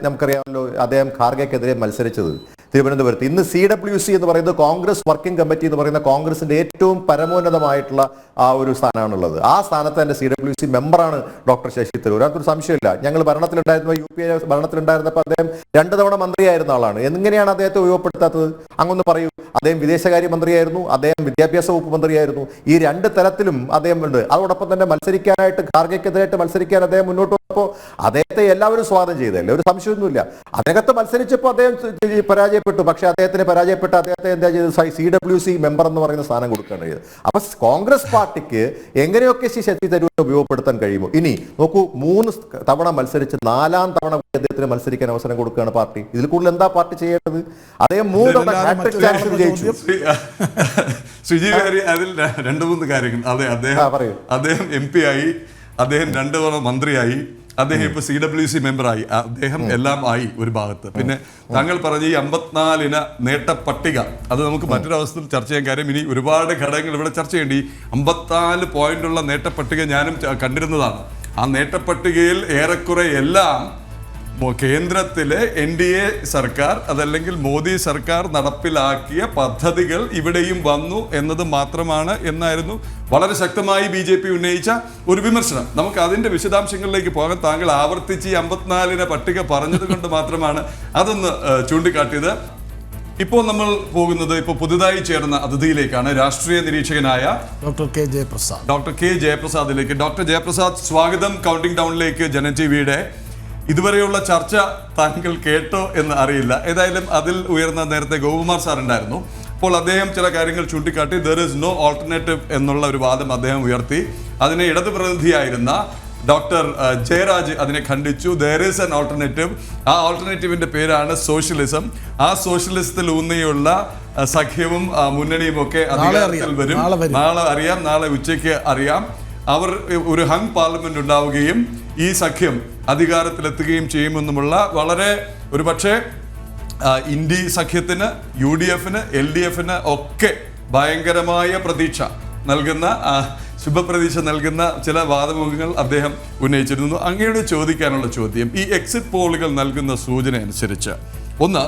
നമുക്കറിയാമല്ലോ, അദ്ദേഹം ഖാർഗെക്കെതിരെ മത്സരിച്ചത് തിരുവനന്തപുരത്ത്. ഇന്ന് CWC എന്ന് പറയുന്നത് കോൺഗ്രസ് വർക്കിംഗ് കമ്മിറ്റി എന്ന് പറയുന്ന കോൺഗ്രസിന്റെ ഏറ്റവും പരമോന്നതമായിട്ടുള്ള ആ ഒരു സ്ഥാനമാണുള്ളത്. ആ സ്ഥാനത്ത് തന്നെ CWC മെമ്പറാണ് ഡോക്ടർ ശശി തരൂർ. അതിനകത്തൊരു സംശയമില്ല. ഞങ്ങൾ ഭരണത്തിലുണ്ടായിരുന്ന UPA ഭരണത്തിലുണ്ടായിരുന്നപ്പോൾ അദ്ദേഹം 2 തവണ മന്ത്രിയായിരുന്ന ആളാണ്. എങ്ങനെയാണ് അദ്ദേഹത്തെ ഉപയോഗപ്പെടുത്താത്തത്? അങ്ങൊന്ന് പറയൂ. അദ്ദേഹം വിദേശകാര്യ മന്ത്രിയായിരുന്നു, അദ്ദേഹം വിദ്യാഭ്യാസ വകുപ്പ് മന്ത്രിയായിരുന്നു. ഈ 2 തലത്തിലും അദ്ദേഹം ഉണ്ട്. അതോടൊപ്പം തന്നെ മത്സരിക്കാനായിട്ട് ഖാർഗെക്കെതിരായിട്ട് മത്സരിക്കാൻ അദ്ദേഹം മുന്നോട്ട് വന്നപ്പോൾ അദ്ദേഹത്തെ എല്ലാവരും സ്വാഗതം ചെയ്തല്ലേ, ഒരു സംശയമൊന്നുമില്ല. അതിനകത്ത് മത്സരിച്ചപ്പോൾ അദ്ദേഹം പരാജയപ്പെട്ടു. പക്ഷേ അദ്ദേഹത്തെ എന്താ ചെയ്തത്? CWC മെമ്പർ എന്ന് പറയുന്ന സ്ഥാനം കൊടുക്കുകയാണ് ചെയ്തത്. അപ്പൊ കോൺഗ്രസ് പാർട്ടിക്ക് എങ്ങനെയൊക്കെ ശശി തരൂരിനെ ഉപയോഗപ്പെടുത്താൻ കഴിയുമോ? ഇനി നോക്കൂ, 3 തവണ മത്സരിച്ച് 4ാം തവണ അദ്ദേഹത്തിന് മത്സരിക്കാൻ അവസരം കൊടുക്കുകയാണ് പാർട്ടി. ഇതിൽ കൂടുതൽ എന്താ പാർട്ടി ചെയ്യേണ്ടത്? അദ്ദേഹം 3 തവണ ഹാട്രിക് ചാൻസ് വിജയിച്ചു. ശ്രീജീവി ഹരി, അതിൽ 2-3 കാര്യങ്ങൾ. അതെ, അദ്ദേഹം MP ആയി, അദ്ദേഹം 2 തവണ മന്ത്രിയായി, അദ്ദേഹം ഇപ്പൊ CWC മെമ്പറായി, അദ്ദേഹം എല്ലാം ആയി ഒരു ഭാഗത്ത്. പിന്നെ താങ്കൾ പറഞ്ഞ ഈ 54 നേട്ട പട്ടിക, അത് നമുക്ക് മറ്റൊരു അവസ്ഥയിൽ ചർച്ച ചെയ്യാൻ. കാര്യം ഇനി ഒരുപാട് ഘടകങ്ങൾ ഇവിടെ ചർച്ച ചെയ്യേണ്ടി. 54 പോയിന്റുള്ള നേട്ട പട്ടിക ഞാനും കണ്ടിരുന്നതാണ്. ആ നേട്ട പട്ടികയിൽ ഏറെക്കുറെ എല്ലാം കേന്ദ്രത്തിലെ NDA സർക്കാർ, അതല്ലെങ്കിൽ മോദി സർക്കാർ നടപ്പിലാക്കിയ പദ്ധതികൾ ഇവിടെയും വന്നു എന്നത് മാത്രമാണ് എന്നായിരുന്നു വളരെ ശക്തമായി BJP ഉന്നയിച്ച ഒരു വിമർശനം. നമുക്ക് അതിന്റെ വിശദാംശങ്ങളിലേക്ക് പോകാൻ. താങ്കൾ ആവർത്തിച്ച് ഈ 54 പട്ടിക പറഞ്ഞത് കൊണ്ട് മാത്രമാണ് അതൊന്ന് ചൂണ്ടിക്കാട്ടിയത്. ഇപ്പോൾ നമ്മൾ പോകുന്നത് പുതുതായി ചേർന്ന അതിഥിയിലേക്കാണ്, രാഷ്ട്രീയ നിരീക്ഷകനായ ഡോക്ടർ കെ ജയപ്രസാദിലേക്ക്. ഡോക്ടർ ജയപ്രസാദ്, സ്വാഗതം കൗണ്ടിംഗ് ഡൗണിലേക്ക് ജനജീവിയുടെ. ഇതുവരെയുള്ള ചർച്ച താങ്കൾ കേട്ടോ എന്ന് അറിയില്ല. ഏതായാലും അതിൽ ഉയർന്ന നേരത്തെ ഗോപകുമാർ സാർ ഉണ്ടായിരുന്നു. അപ്പോൾ അദ്ദേഹം ചില കാര്യങ്ങൾ ചൂണ്ടിക്കാട്ടി. ദർ ഇസ് നോ ഓൾട്ടർനേറ്റീവ് എന്നുള്ള ഒരു വാദം അദ്ദേഹം ഉയർത്തി. അതിനെ ഇടതു പ്രതിനിധിയായിരുന്ന ഡോക്ടർ ജയരാജ് അതിനെ ഖണ്ഡിച്ചു. There is an alternative. ആ ഓൾട്ടർനേറ്റീവിന്റെ പേരാണ് സോഷ്യലിസം. ആ സോഷ്യലിസത്തിൽ ഊന്നിയുള്ള സഖ്യവും മുന്നണിയും ഒക്കെ അധികാരത്തിൽ വരും. നാളെ അറിയാം, നാളെ ഉച്ചയ്ക്ക് അറിയാം. അവർ ഒരു ഹങ് പാർലമെന്റ് ഉണ്ടാവുകയും ഈ സഖ്യം അധികാരത്തിലെത്തുകയും ചെയ്യുമെന്നുമുള്ള വളരെ ഒരുപക്ഷെ ഇന്ത്യ സഖ്യത്തിന്, UDFന്, LDFന് ഒക്കെ ഭയങ്കരമായ പ്രതീക്ഷ നൽകുന്ന, ശുഭപ്രതീക്ഷ നൽകുന്ന ചില വാദമുഖങ്ങൾ അദ്ദേഹം ഉന്നയിച്ചിരുന്നു. അങ്ങയോട് ചോദിക്കാനുള്ള ചോദ്യം, ഈ എക്സിറ്റ് പോളുകൾ നൽകുന്ന സൂചന അനുസരിച്ച്, ഒന്ന്,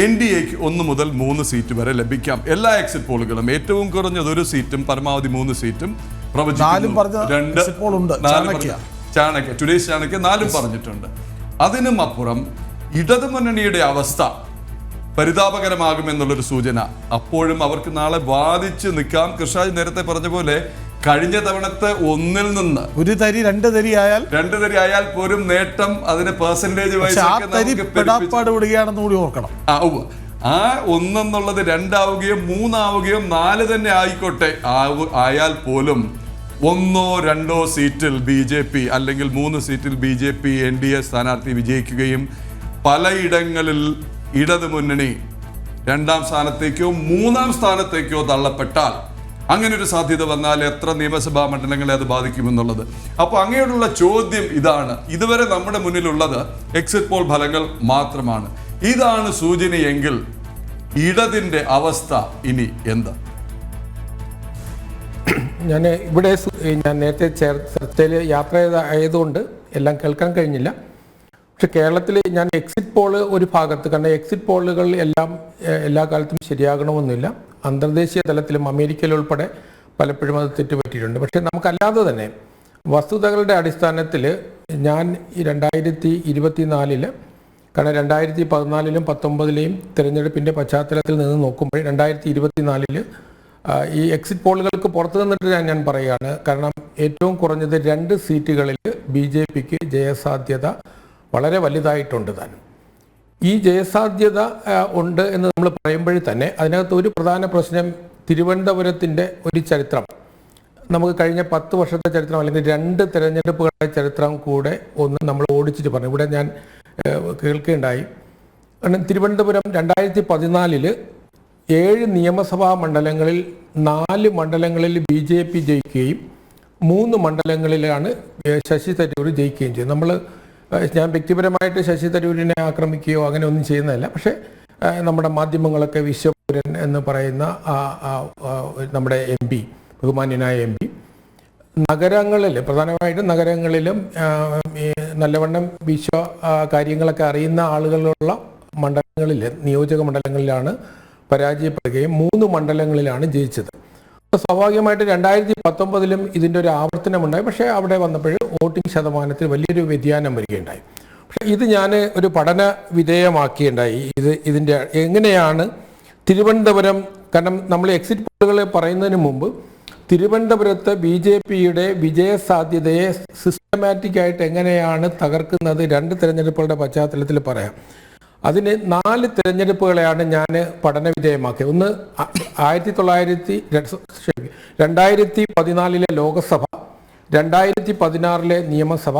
NDAക്ക് 1 മുതൽ 3 സീറ്റ് വരെ ലഭിക്കാം. എല്ലാ എക്സിറ്റ് പോളുകളും ഏറ്റവും കുറഞ്ഞത് 1 സീറ്റും പരമാവധി 3 സീറ്റും ചാണക്യ, ടുഡേസ് ചാണക്യ 4 പറഞ്ഞിട്ടുണ്ട്. അതിനും അപ്പുറം ഇടതു മുന്നണിയുടെ അവസ്ഥ പരിതാപകരമാകുമെന്നുള്ളൊരു സൂചന. അപ്പോഴും അവർക്ക് നാളെ വാദിച്ച് നിൽക്കാം. കൃഷ്ണാജ് നേരത്തെ പറഞ്ഞ പോലെ കഴിഞ്ഞ തവണത്തെ 1-ൽ നിന്ന് 1 തരി 2 തരി ആയാൽ പോലും നേട്ടം അതിന് പെർസെന്റേജ് വിടുകയാണെന്ന് കൂടി ഓർക്കണം. ആ 1 എന്നുള്ളത് 2 ആവുകയോ 3 ആവുകയോ 4 തന്നെ ആയിക്കോട്ടെ, ആയാൽ പോലും 1 or 2 സീറ്റിൽ BJP, അല്ലെങ്കിൽ 3 സീറ്റിൽ BJP NDA സ്ഥാനാർത്ഥി വിജയിക്കുകയും പലയിടങ്ങളിൽ ഇടതു മുന്നണി 2ാം സ്ഥാനത്തേക്കോ 3ാം സ്ഥാനത്തേക്കോ തള്ളപ്പെട്ടാൽ, അങ്ങനെ ഒരു സാധ്യത വന്നാൽ എത്ര നിയമസഭാ മണ്ഡലങ്ങളെ അത് ബാധിക്കുമെന്നുള്ളത്. അപ്പോൾ അങ്ങനെയുള്ള ചോദ്യം ഇതാണ്. ഇതുവരെ നമ്മുടെ മുന്നിലുള്ളത് എക്സിറ്റ് പോൾ ഫലങ്ങൾ മാത്രമാണ്. ഇതാണ് സൂചനയെങ്കിൽ ഇടതിൻ്റെ അവസ്ഥ ഇനി എന്താ? ഞാൻ നേരത്തെ ചർച്ചയിൽ യാത്ര ആയതുകൊണ്ട് എല്ലാം കേൾക്കാൻ കഴിഞ്ഞില്ല. പക്ഷെ കേരളത്തിൽ ഞാൻ എക്സിറ്റ് പോള് ഒരു ഭാഗത്ത്, കാരണം എക്സിറ്റ് പോളുകൾ എല്ലാ കാലത്തും ശരിയാകണമെന്നില്ല. അന്തർദേശീയ തലത്തിലും അമേരിക്കയിലുൾപ്പെടെ പലപ്പോഴും അത് തെറ്റുപറ്റിയിട്ടുണ്ട്. പക്ഷേ നമുക്കല്ലാതെ തന്നെ വസ്തുതകളുടെ അടിസ്ഥാനത്തിൽ ഞാൻ ഈ 2024 കാരണം 2014-ലും 2019-ലെയും തിരഞ്ഞെടുപ്പിൻ്റെ പശ്ചാത്തലത്തിൽ നിന്ന് നോക്കുമ്പോൾ 2024 ഈ എക്സിറ്റ് പോളുകൾക്ക് പുറത്തു നിന്നിട്ട് ഞാൻ പറയുകയാണ്. കാരണം ഏറ്റവും കുറഞ്ഞത് 2 സീറ്റുകളിൽ BJPക്ക് ജയസാധ്യത വളരെ വലുതായിട്ടുണ്ട് താനും. ഈ ജയസാധ്യത ഉണ്ട് എന്ന് നമ്മൾ പറയുമ്പോഴേ തന്നെ അതിനകത്ത് ഒരു പ്രധാന പ്രശ്നം, തിരുവനന്തപുരത്തിൻ്റെ ഒരു ചരിത്രം, നമുക്ക് കഴിഞ്ഞ 10 വർഷത്തെ ചരിത്രം അല്ലെങ്കിൽ 2 തിരഞ്ഞെടുപ്പുകളുടെ ചരിത്രം കൂടെ ഒന്ന് നമ്മൾ ഓടിച്ചിട്ട് പറഞ്ഞു. ഇവിടെ ഞാൻ കേൾക്കുകയുണ്ടായി. കാരണം തിരുവനന്തപുരം 2014 7 നിയമസഭാ മണ്ഡലങ്ങളിൽ 4 മണ്ഡലങ്ങളിൽ BJP ജയിക്കുകയും 3 മണ്ഡലങ്ങളിലാണ് ശശി തരൂർ ജയിക്കുകയും ചെയ്തു. ഞാൻ വ്യക്തിപരമായിട്ട് ശശി തരൂരിനെ ആക്രമിക്കുകയോ അങ്ങനെ ഒന്നും ചെയ്യുന്നതല്ല. പക്ഷേ നമ്മുടെ മാധ്യമങ്ങളൊക്കെ വിശ്വപൗരൻ എന്ന് പറയുന്ന നമ്മുടെ MP, ബഹുമാന്യനായ MP, നഗരങ്ങളിൽ, പ്രധാനമായിട്ടും നഗരങ്ങളിലും ഈ നല്ലവണ്ണം കാര്യങ്ങളൊക്കെ അറിയുന്ന ആളുകളുള്ള മണ്ഡലങ്ങളിൽ, നിയോജക മണ്ഡലങ്ങളിലാണ് പരാജയപ്പെടുകയും 3 മണ്ഡലങ്ങളിലാണ് ജയിച്ചത്. അപ്പോൾ സ്വാഭാവികമായിട്ട് 2019 ഇതിൻ്റെ ഒരു ആവർത്തനമുണ്ടായി. പക്ഷേ അവിടെ വന്നപ്പോൾ വോട്ടിംഗ് ശതമാനത്തിൽ വലിയൊരു വ്യതിയാനം വരികയുണ്ടായി. പക്ഷേ ഇത് ഞാൻ ഒരു പഠന വിധേയമാക്കിയുണ്ടായി. ഇതിൻ്റെ എങ്ങനെയാണ് തിരുവനന്തപുരം, കാരണം നമ്മൾ എക്സിറ്റ് പോളുകൾ പറയുന്നതിന് മുമ്പ് തിരുവനന്തപുരത്ത് BJPയുടെ വിജയസാധ്യതയെ സിസ്റ്റമാറ്റിക് ആയിട്ട് എങ്ങനെയാണ് തകർക്കുന്നത് 2 തിരഞ്ഞെടുപ്പുകളുടെ പശ്ചാത്തലത്തിൽ പറയാം. അതിന് 4 തിരഞ്ഞെടുപ്പുകളെയാണ് ഞാൻ പഠനവിധേയമാക്കിയത്. ഒന്ന് 2014 ലോകസഭ, 2016 നിയമസഭ,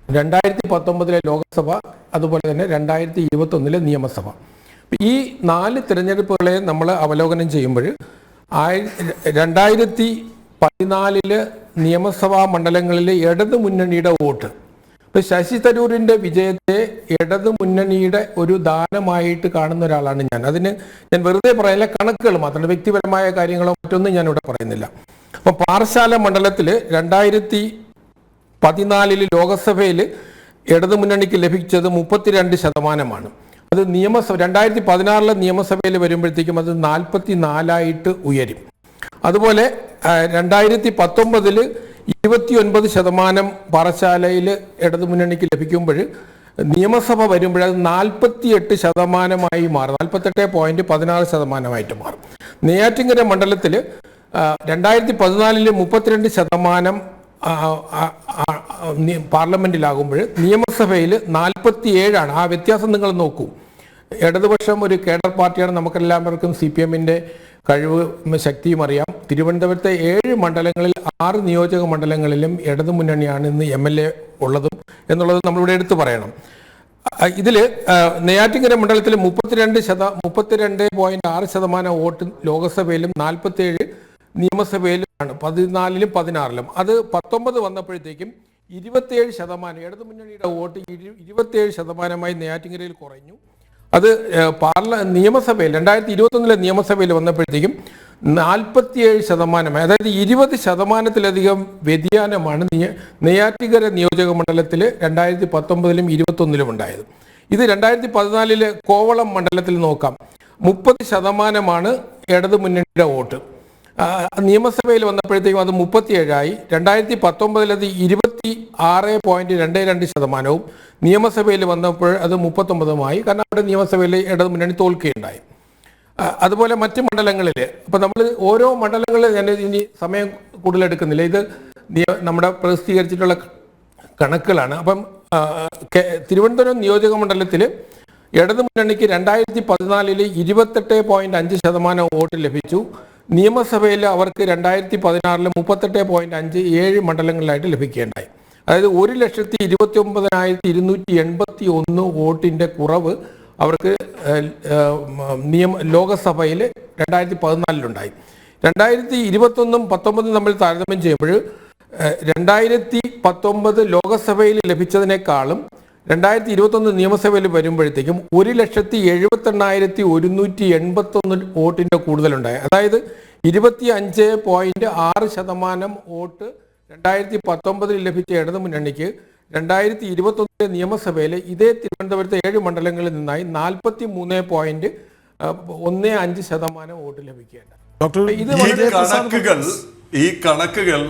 2019 ലോകസഭ, അതുപോലെ തന്നെ 2021 നിയമസഭ. ഈ 4 തിരഞ്ഞെടുപ്പുകളെ നമ്മൾ അവലോകനം ചെയ്യുമ്പോൾ 2014 നിയമസഭാ മണ്ഡലങ്ങളിൽ ഇടതു മുന്നണിയുടെ വോട്ട്, ഇപ്പോൾ ശശി തരൂരിൻ്റെ വിജയത്തെ ഇടതു മുന്നണിയുടെ ഒരു ദാനമായിട്ട് കാണുന്ന ഒരാളാണ് ഞാൻ. അതിന് ഞാൻ വെറുതെ പറയില്ല, കണക്കുകൾ മാത്രമല്ല, വ്യക്തിപരമായ കാര്യങ്ങളോ മറ്റൊന്നും ഞാനിവിടെ പറയുന്നില്ല. അപ്പോൾ പാറശാല മണ്ഡലത്തിൽ 2014 ലോകസഭയിൽ ഇടതു മുന്നണിക്ക് ലഭിച്ചത് 32%. അത് 2016 നിയമസഭയിൽ വരുമ്പോഴത്തേക്കും അത് 44 ഉയരും. അതുപോലെ 2019 29% പാറശാലയിൽ ഇടതുമുന്നണിക്ക് ലഭിക്കുമ്പോൾ നിയമസഭ വരുമ്പോൾ അത് 48% മാറും, 48.16% മാറും. നെയ്യാറ്റിൻകര മണ്ഡലത്തിൽ 2014 32% പാർലമെന്റിലാകുമ്പോൾ നിയമസഭയിൽ 47%. ആ വ്യത്യാസം നിങ്ങൾ നോക്കൂ. ഇടതുപക്ഷം ഒരു കേഡർ പാർട്ടിയാണ്, നമുക്കെല്ലാവർക്കും CPMന്റെ കഴിവ് ശക്തിയും അറിയാം. തിരുവനന്തപുരത്തെ 7 മണ്ഡലങ്ങളിൽ 6 നിയോജക മണ്ഡലങ്ങളിലും ഇടതുമുന്നണിയാണ് ഇന്ന് MLA ഉള്ളതും എന്നുള്ളത് നമ്മളിവിടെ എടുത്തു പറയണം. ഇതിൽ നെയ്യാറ്റിൻകര മണ്ഡലത്തിൽ 32.6% വോട്ട് ലോകസഭയിലും 47 നിയമസഭയിലുമാണ്, 14-ലും 16-ലും. അത് 19 വന്നപ്പോഴത്തേക്കും 27% ഇടതുമുന്നണിയുടെ വോട്ട് 27% നെയ്യാറ്റിൻകരയിൽ കുറഞ്ഞു. അത് നിയമസഭയിൽ 2021 നിയമസഭയിൽ വന്നപ്പോഴത്തേക്കും 47%, അതായത് 20%-ലധികം വ്യതിയാനമാണ് നെയ്യാറ്റിൻകര നിയോജക മണ്ഡലത്തിൽ 2019-ലും 2021-ലും ഉണ്ടായത്. ഇത് 2014 കോവളം മണ്ഡലത്തിൽ നോക്കാം, 30% ഇടതുമുന്നണിയുടെ വോട്ട്. നിയമസഭയിൽ വന്നപ്പോഴത്തേക്കും അത് 37%. 2019 അത് 26.22%, നിയമസഭയിൽ വന്നപ്പോൾ അത് 39%. കാരണം അവിടെ നിയമസഭയിൽ ഇടതുമുന്നണി തോൽക്കുകയുണ്ടായി. അതുപോലെ മറ്റ് മണ്ഡലങ്ങളിൽ, അപ്പം നമ്മൾ ഓരോ മണ്ഡലങ്ങളിൽ ഞാൻ ഇനി സമയം കൂടുതലെടുക്കുന്നില്ല, ഇത് നമ്മുടെ പ്രസിദ്ധീകരിച്ചിട്ടുള്ള കണക്കുകളാണ്. അപ്പം തിരുവനന്തപുരം നിയോജക മണ്ഡലത്തിൽ ഇടതുമുന്നണിക്ക് 2014 28.5% വോട്ട് ലഭിച്ചു. നിയമസഭയിൽ അവർക്ക് 2016 38.57 മണ്ഡലങ്ങളിലായിട്ട് ലഭിക്കുകയുണ്ടായി. അതായത് 1,29,281 വോട്ടിൻ്റെ കുറവ് അവർക്ക് ലോകസഭയിൽ 2014 2021-19 നമ്മൾ താരതമ്യം ചെയ്യുമ്പോൾ 2019 ലോകസഭയിൽ ലഭിച്ചതിനേക്കാളും 2021 നിയമസഭയിൽ വരുമ്പോഴത്തേക്കും 1,78,181 വോട്ടിൻ്റെ കൂടുതലുണ്ടായി. അതായത് 25.6% വോട്ട് 2019 ലഭിച്ച ഇടതുമുന്നണിക്ക് 2021 നിയമസഭയിൽ ഇതേ തിരുവനന്തപുരത്തെ 7 മണ്ഡലങ്ങളിൽ നിന്നായി 43.15% വോട്ട് ലഭിക്കുകയുണ്ട്. ഈ കണക്കുകൾ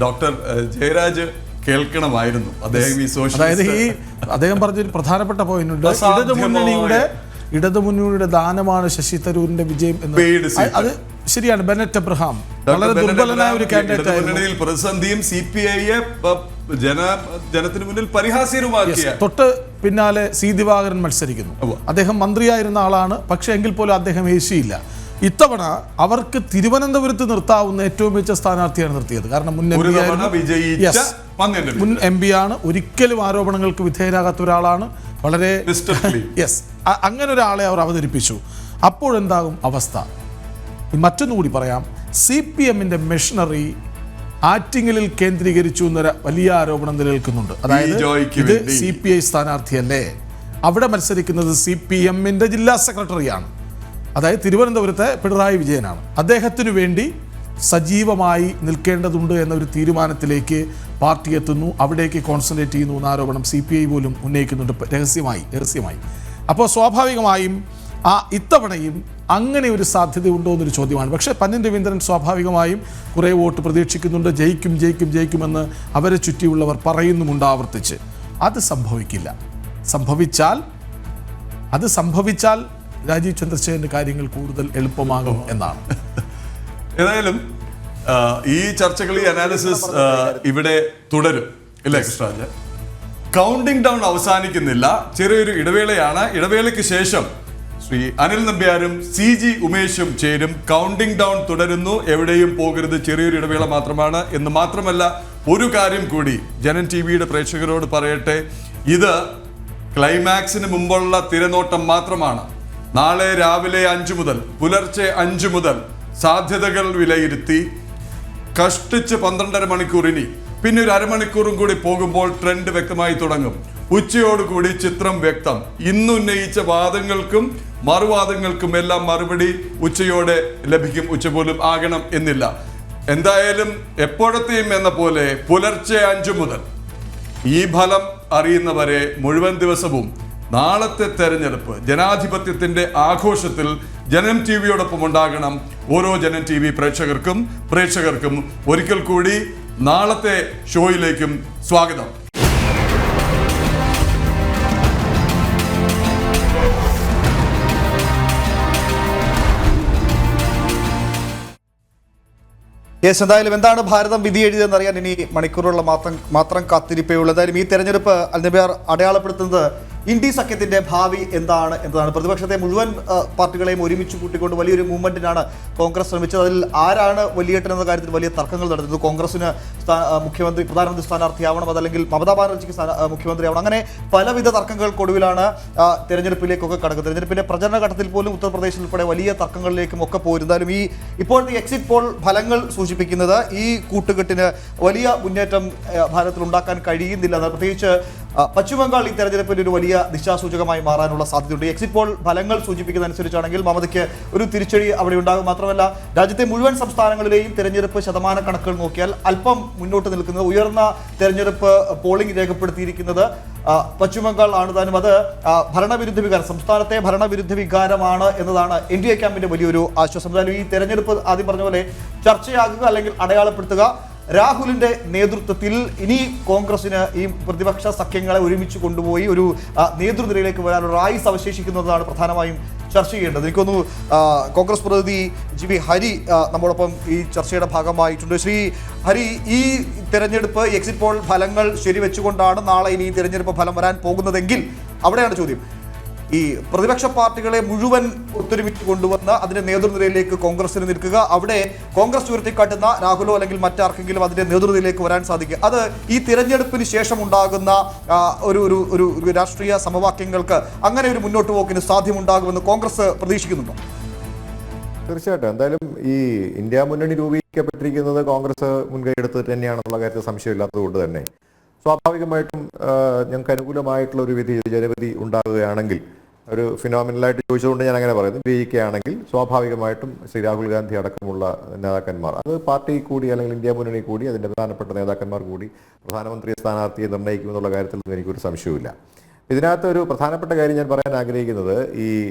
ഡോക്ടർ ജയരാജ് കേൾക്കണമായിരുന്നു. അദ്ദേഹം അദ്ദേഹം പറഞ്ഞൊരു പ്രധാനപ്പെട്ട പോയിന്റ് ഉണ്ട്. ഇടതുമുന്നണിയുടെ ദാനമാണ് ശശി തരൂരിന്റെ വിജയം എന്ന്. അത് ശരിയാണ്. ബെനറ്റ് എബ്രഹാം വളരെ ദുർബലനായ ഒരു കാൻഡിഡേറ്റ് ആയിരുന്നു. പ്രതിസന്ധിയും CPIയെ ജനത്തിന് മുന്നിൽ പരിഹാസ്യരുമാക്കിയ. തൊട്ട് പിന്നാലെ C ദിവാകരൻ മത്സരിക്കുന്നു. അദ്ദേഹം മന്ത്രിയായിരുന്ന ആളാണ്, പക്ഷേ എങ്കിൽ പോലും അദ്ദേഹം ഏശിയില്ല. ഇത്തവണ അവർക്ക് തിരുവനന്തപുരത്ത് നിർത്താവുന്ന ഏറ്റവും മികച്ച സ്ഥാനാർത്ഥിയാണ് നിർത്തിയത്. കാരണം മുൻ MP ആണ്, ഒരിക്കലും ആരോപണങ്ങൾക്ക് വിധേയരാകാത്ത ഒരാളാണ്, വളരെ അങ്ങനെ ഒരാളെ അവർ അവതരിപ്പിച്ചു. അപ്പോഴെന്താകും അവസ്ഥ? മറ്റൊന്നുകൂടി പറയാം, CPMന്റെ മെഷീനറി ആറ്റിങ്ങലിൽ കേന്ദ്രീകരിച്ചു എന്നൊരു വലിയ ആരോപണം നിലനിൽക്കുന്നുണ്ട്. അതായത് ഇത് CPI സ്ഥാനാർത്ഥിയല്ലേ, അവിടെ മത്സരിക്കുന്നത് CPMന്റെ ജില്ലാ സെക്രട്ടറിയാണ്, അതായത് തിരുവനന്തപുരത്തെ പിണറായി വിജയനാണ്. അദ്ദേഹത്തിനു വേണ്ടി സജീവമായി നിൽക്കേണ്ടതുണ്ട് എന്നൊരു തീരുമാനത്തിലേക്ക് പാർട്ടി എത്തുന്നു. അവിടേക്ക് കോൺസെൻട്രേറ്റ് ചെയ്യുന്നു എന്ന ആരോപണം CPI പോലും ഉന്നയിക്കുന്നുണ്ട് രഹസ്യമായി. അപ്പോൾ സ്വാഭാവികമായും ഇത്തവണയും അങ്ങനെ ഒരു സാധ്യതയുണ്ടോ എന്നൊരു ചോദ്യമാണ്. പക്ഷേ പന്ന്യൻ രവീന്ദ്രൻ സ്വാഭാവികമായും കുറേ വോട്ട് പ്രതീക്ഷിക്കുന്നുണ്ട്. ജയിക്കുമെന്ന് അവരെ ചുറ്റിയുള്ളവർ പറയുന്നുമുണ്ട് ആവർത്തിച്ച്. അത് സംഭവിക്കില്ല. സംഭവിച്ചാൽ രാജീവ് ചന്ദ്രശേഖരൻ്റെ കാര്യങ്ങൾ കൂടുതൽ എളുപ്പമാകും എന്നാണ്. ഏതായാലും ഈ ചർച്ചകൾ, ഈ അനാലിസിസ് ഇവിടെ തുടരും, ഇല്ലേ കൃഷ്ണരാജ്? കൗണ്ടിംഗ് ഡൗൺ അവസാനിക്കുന്നില്ല, ചെറിയൊരു ഇടവേളയാണ്. ഇടവേളയ്ക്ക് ശേഷം ശ്രീ അനിൽ നമ്പ്യാരും CG ഉമേഷും ചേരും. കൗണ്ടിംഗ് ഡൗൺ തുടരുന്നു, എവിടെയും പോകരുത്, ചെറിയൊരു ഇടവേള മാത്രമാണ് എന്ന് മാത്രമല്ല, ഒരു കാര്യം കൂടി ജനൻ TVയുടെ പ്രേക്ഷകരോട് പറയട്ടെ. ഇത് ക്ലൈമാക്സിന് മുമ്പുള്ള തിരനോട്ടം മാത്രമാണ്. നാളെ രാവിലെ 5 മുതൽ പുലർച്ചെ 5 മുതൽ സാധ്യതകൾ വിലയിരുത്തി കഷ്ടിച്ച് 12.5 മണിക്കൂർ, ഇനി പിന്നെ ഒരു അരമണിക്കൂറും കൂടി പോകുമ്പോൾ ട്രെൻഡ് വ്യക്തമായി തുടങ്ങും. ഉച്ചയോടുകൂടി ചിത്രം വ്യക്തം. ഇന്ന് ഉന്നയിച്ച വാദങ്ങൾക്കും മറുവാദങ്ങൾക്കും എല്ലാം മറുപടി ഉച്ചയോടെ ലഭിക്കും. ഉച്ച പോലും ആകണം എന്നില്ല. എന്തായാലും എപ്പോഴത്തെയും എന്ന പോലെ പുലർച്ചെ 5 മുതൽ ഈ ഫലം അറിയുന്നവരെ മുഴുവൻ ദിവസവും നാളത്തെ തെരഞ്ഞെടുപ്പ് ജനാധിപത്യത്തിന്റെ ആഘോഷത്തിൽ ജനം TVയോടൊപ്പം ഉണ്ടാകണം. ഓരോ ജനം TV പ്രേക്ഷകർക്കും ഒരിക്കൽ കൂടി നാളത്തെ ഷോയിലേക്കും സ്വാഗതം. യെസ്, എന്തായാലും എന്താണ് ഭാരതം വിധി എഴുതിയതെന്ന് അറിയാൻ ഇനി മണിക്കൂറുള്ള മാത്രം കാത്തിരിപ്പേ ഉള്ളൂ. എന്തായാലും ഈ തെരഞ്ഞെടുപ്പ് അൽനബിയാർ അടയാളപ്പെടുത്തുന്നത് ഇന്ത്യ സഖ്യത്തിന്റെ ഭാവി എന്താണ് എന്നതാണ്. പ്രതിപക്ഷത്തെ മുഴുവൻ പാർട്ടികളെയും ഒരുമിച്ച് കൂട്ടിക്കൊണ്ട് വലിയൊരു മൂവ്മെന്റിനാണ് കോൺഗ്രസ് ശ്രമിച്ചത്. അതിൽ ആരാണ് വലിയേട്ടൻ എന്ന കാര്യത്തിൽ വലിയ തർക്കങ്ങൾ നടത്തുന്നത്. കോൺഗ്രസിന് പ്രധാനമന്ത്രി സ്ഥാനാർത്ഥിയാവണം, അതല്ലെങ്കിൽ മമതാ ബാനർജിക്ക് മുഖ്യമന്ത്രിയാവണം, അങ്ങനെ പലവിധ തർക്കങ്ങൾക്കൊടുവിലാണ് തെരഞ്ഞെടുപ്പിലേക്കൊക്കെ കടക്കുന്നത്. തെരഞ്ഞെടുപ്പിന്റെ പ്രചരണ ഘട്ടത്തിൽ പോലും ഉത്തർപ്രദേശിൽ ഉൾപ്പെടെ വലിയ തർക്കങ്ങളിലേക്കും ഒക്കെ പോയിരുന്നാലും ഇപ്പോഴത്തെ എക്സിറ്റ് പോൾ ഫലങ്ങൾ സൂചിപ്പിക്കുന്നത് ഈ കൂട്ടുകെട്ടിന് വലിയ മുന്നേറ്റം ഭാരതത്തിൽ ഉണ്ടാക്കാൻ കഴിയുന്നില്ല. പ്രത്യേകിച്ച് പശ്ചിമബംഗാൾ ഈ തെരഞ്ഞെടുപ്പിൽ ഒരു വലിയ ദിശാസൂചകമായി മാറാനുള്ള സാധ്യതയുണ്ട്. എക്സിറ്റ് പോൾ ഫലങ്ങൾ സൂചിപ്പിക്കുന്ന അനുസരിച്ചാണെങ്കിൽ മമതയ്ക്ക് ഒരു തിരിച്ചടി അവിടെ ഉണ്ടാകും. മാത്രമല്ല രാജ്യത്തെ മുഴുവൻ സംസ്ഥാനങ്ങളിലെയും തെരഞ്ഞെടുപ്പ് ശതമാന കണക്കുകൾ നോക്കിയാൽ അല്പം മുന്നോട്ട് നിൽക്കുന്നത്, ഉയർന്ന തെരഞ്ഞെടുപ്പ് പോളിംഗ് രേഖപ്പെടുത്തിയിരിക്കുന്നത് പശ്ചിമബംഗാൾ ആണ് താനും. അത് ഭരണവിരുദ്ധ വികാരം, സംസ്ഥാനത്തെ ഭരണവിരുദ്ധ വികാരമാണ് എന്നതാണ് NDA ക്യാമ്പിന്റെ വലിയൊരു ആശ്വാസം. എന്തായാലും ഈ തെരഞ്ഞെടുപ്പ് ആദ്യം പറഞ്ഞ പോലെ ചർച്ചയാകുക അല്ലെങ്കിൽ അടയാളപ്പെടുത്തുക. രാഹുലിന്റെ നേതൃത്വത്തിൽ ഇനി കോൺഗ്രസിന് ഈ പ്രതിപക്ഷ സഖ്യങ്ങളെ ഒരുമിച്ച് കൊണ്ടുപോയി ഒരു നേതൃനിരയിലേക്ക് വരാനുള്ള ആയുസ് അവശേഷിക്കുന്നതാണ് പ്രധാനമായും ചർച്ച ചെയ്യേണ്ടത്. എനിക്കൊന്നു കോൺഗ്രസ് പ്രതിനിധി GB ഹരി നമ്മോടൊപ്പം ഈ ചർച്ചയുടെ ഭാഗമായിട്ടുണ്ട്. ശ്രീ ഹരി, ഈ തെരഞ്ഞെടുപ്പ് എക്സിറ്റ് പോൾ ഫലങ്ങൾ ശരിവെച്ചുകൊണ്ടാണ് നാളെ ഇനി ഈ തെരഞ്ഞെടുപ്പ് ഫലം വരാൻ പോകുന്നതെങ്കിൽ അവിടെയാണ് ചോദ്യം. ഈ പ്രതിപക്ഷ പാർട്ടികളെ മുഴുവൻ ഒത്തൊരുമിച്ച് കൊണ്ടുവന്ന് അതിന്റെ നേതൃനിരയിലേക്ക് കോൺഗ്രസിന് നിൽക്കുക, അവിടെ കോൺഗ്രസ് ഉയർത്തിക്കാട്ടുന്ന രാഹുലോ അല്ലെങ്കിൽ മറ്റാർക്കെങ്കിലും അതിന്റെ നേതൃനിരയിലേക്ക് വരാൻ സാധിക്കുക, അത് ഈ തിരഞ്ഞെടുപ്പിന് ശേഷം ഉണ്ടാകുന്ന ഒരു രാഷ്ട്രീയ സമവാക്യങ്ങൾക്ക് അങ്ങനെ ഒരു മുന്നോട്ട് പോക്കിന് സാധ്യമുണ്ടാകുമെന്ന് കോൺഗ്രസ് പ്രതീക്ഷിക്കുന്നുണ്ടോ? തീർച്ചയായിട്ടും. എന്തായാലും ഈ ഇന്ത്യ മുന്നണി രൂപീകരിക്കപ്പെട്ടിരിക്കുന്നത് കോൺഗ്രസ് മുൻകൈ എടുത്തിട്ട് തന്നെയാണെന്നുള്ള കാര്യത്തിൽ സംശയമില്ലാത്തത് കൊണ്ട് തന്നെ സ്വാഭാവികമായിട്ടും ഞങ്ങൾക്ക് അനുകൂലമായിട്ടുള്ള ഒരു ജനവിധി ഉണ്ടാകുകയാണെങ്കിൽ, ഒരു ഫിനോമിനലായിട്ട് ചോദിച്ചുകൊണ്ട് ഞാൻ അങ്ങനെ പറയുന്നു, വിജയിക്കുകയാണെങ്കിൽ സ്വാഭാവികമായിട്ടും ശ്രീ രാഹുൽ ഗാന്ധി അടക്കമുള്ള നേതാക്കന്മാർ, അത് പാർട്ടി കൂടി അല്ലെങ്കിൽ ഇന്ത്യ മുന്നണി കൂടി അതിൻ്റെ പ്രധാനപ്പെട്ട നേതാക്കന്മാർ കൂടി പ്രധാനമന്ത്രി സ്ഥാനാർത്ഥിയെ നിർണ്ണയിക്കുമെന്നുള്ള കാര്യത്തിൽ എനിക്കൊരു സംശയവുമില്ല. ഇതിനകത്ത് ഒരു പ്രധാനപ്പെട്ട കാര്യം ഞാൻ പറയാൻ ആഗ്രഹിക്കുന്നത്,